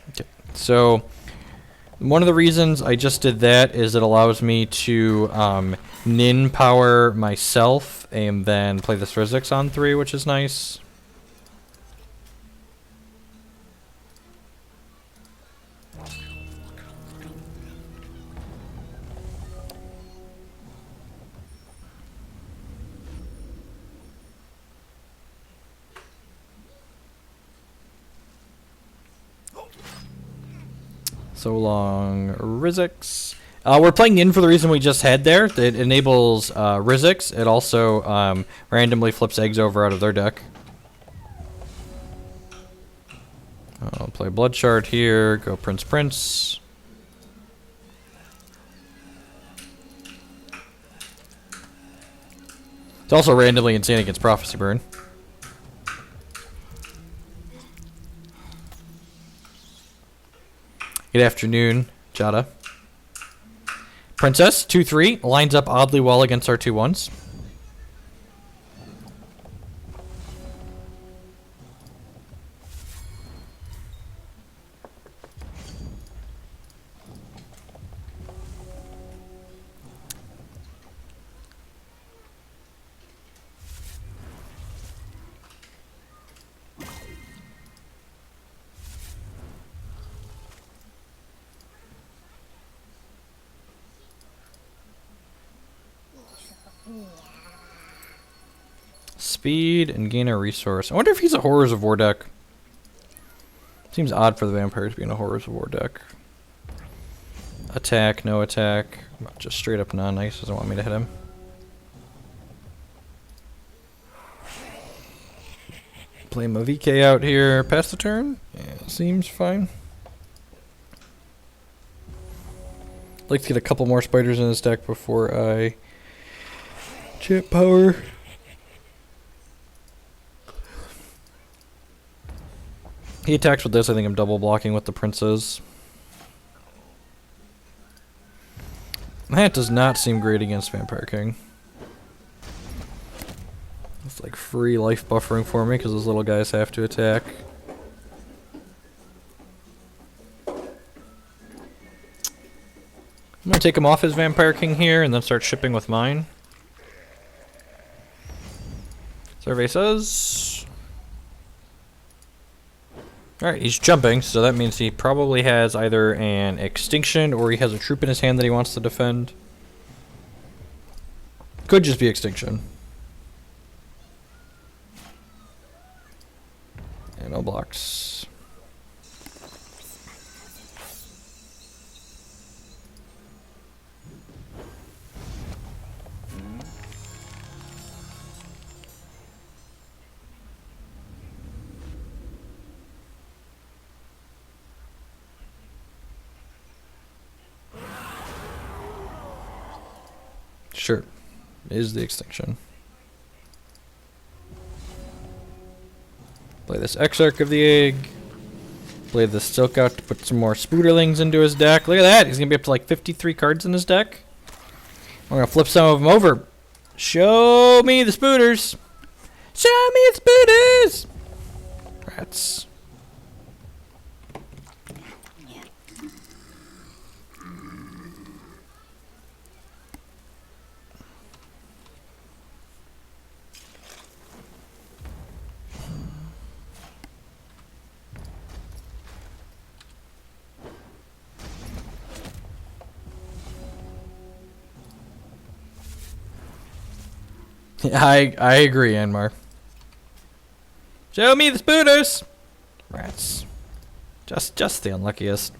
[SPEAKER 1] Okay, so one of the reasons I just did that is it allows me to Nin power myself and then play this Rizix on 3, which is nice. So long, Rizix. We're playing in for the reason we just had there. It enables Rizix. It also randomly flips eggs over out of their deck. I'll play Blood Shard here. Go Prince Prince. It's also randomly insane against Prophecy Burn. Good afternoon, Jada. Princess, 2-3, lines up oddly well against our 2-1s. Speed and gain a resource. I wonder if he's a Horrors of War deck. Seems odd for the vampire to be in a Horrors of War deck. Attack, no attack. Just straight up non-nice. Doesn't want me to hit him. Play my VK out here. Pass the turn. Yeah, seems fine. I'd like to get a couple more spiders in this deck before I chip power. He attacks with this. I think I'm double blocking with the princes. That does not seem great against Vampire King. It's like free life buffering for me because those little guys have to attack. I'm gonna take him off his Vampire King here and then start shipping with mine. Survey says... Alright, he's jumping, so that means he probably has either an extinction or he has a troop in his hand that he wants to defend. Could just be extinction. And no blocks. Sure, is the extinction. Play this Exarch of the Egg. Play the Silk out to put some more Spooderlings into his deck. Look at that, he's gonna be up to like 53 cards in his deck. We're gonna flip some of them over. Show me the Spooters. Show me the Spooters. Rats. I agree, Anmar. Show me the Spooters! Rats. Just the unluckiest.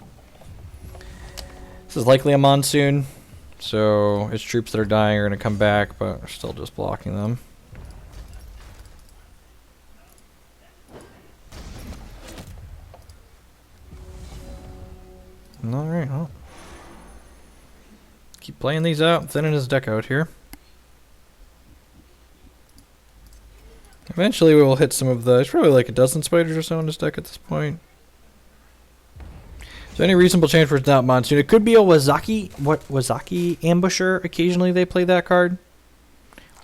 [SPEAKER 1] This is likely a monsoon, so his troops that are dying are going to come back, but we're still just blocking them. Alright, well. Keep playing these out, thinning his deck out here. Eventually we will hit some of the... There's probably like a dozen spiders or so in this deck at this point. So any reasonable chance for it's not monsoon. It could be a Wazaki ambusher. Occasionally they play that card.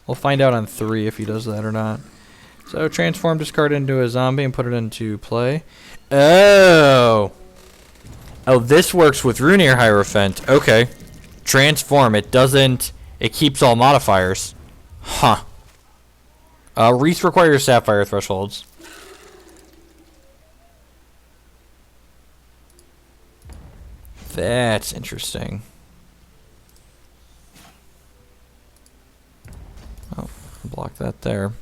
[SPEAKER 1] We'll find out on 3 if he does that or not. So transform this card into a zombie and put it into play. Oh! Oh, this works with Runir Hierophant. Okay. Transform. It doesn't... It keeps all modifiers. Huh. Reese requires Sapphire thresholds. That's interesting. Oh, block that there.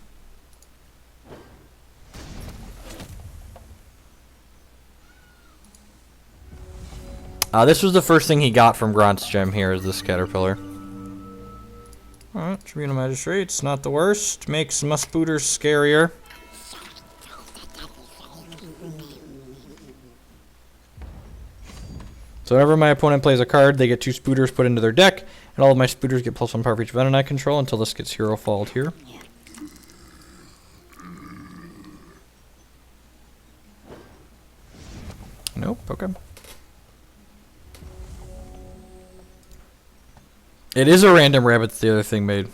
[SPEAKER 1] This was the first thing he got from Grant's gem here, is this Caterpillar. Alright, Tribunal Magistrate's not the worst. Makes Muspooters scarier. So whenever my opponent plays a card, they get 2 Spooters put into their deck, and all of my Spooters get +1 power for each venom I control until this gets hero falled here. Nope, okay. It is a random rabbit that the other thing made.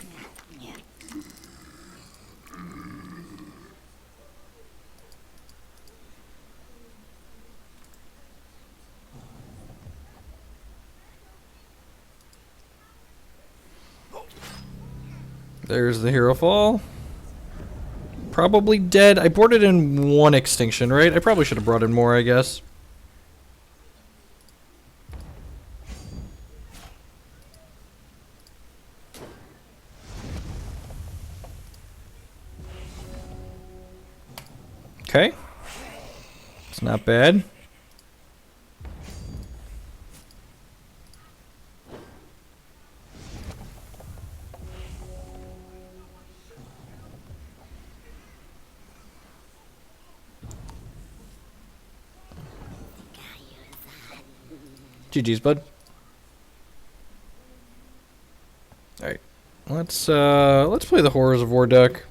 [SPEAKER 1] There's the hero fall. Probably dead. I boarded in 1 extinction, right? I probably should have brought in more, I guess. Okay. It's not bad. GG's, bud. Alright. Let's play the Horrors of War deck.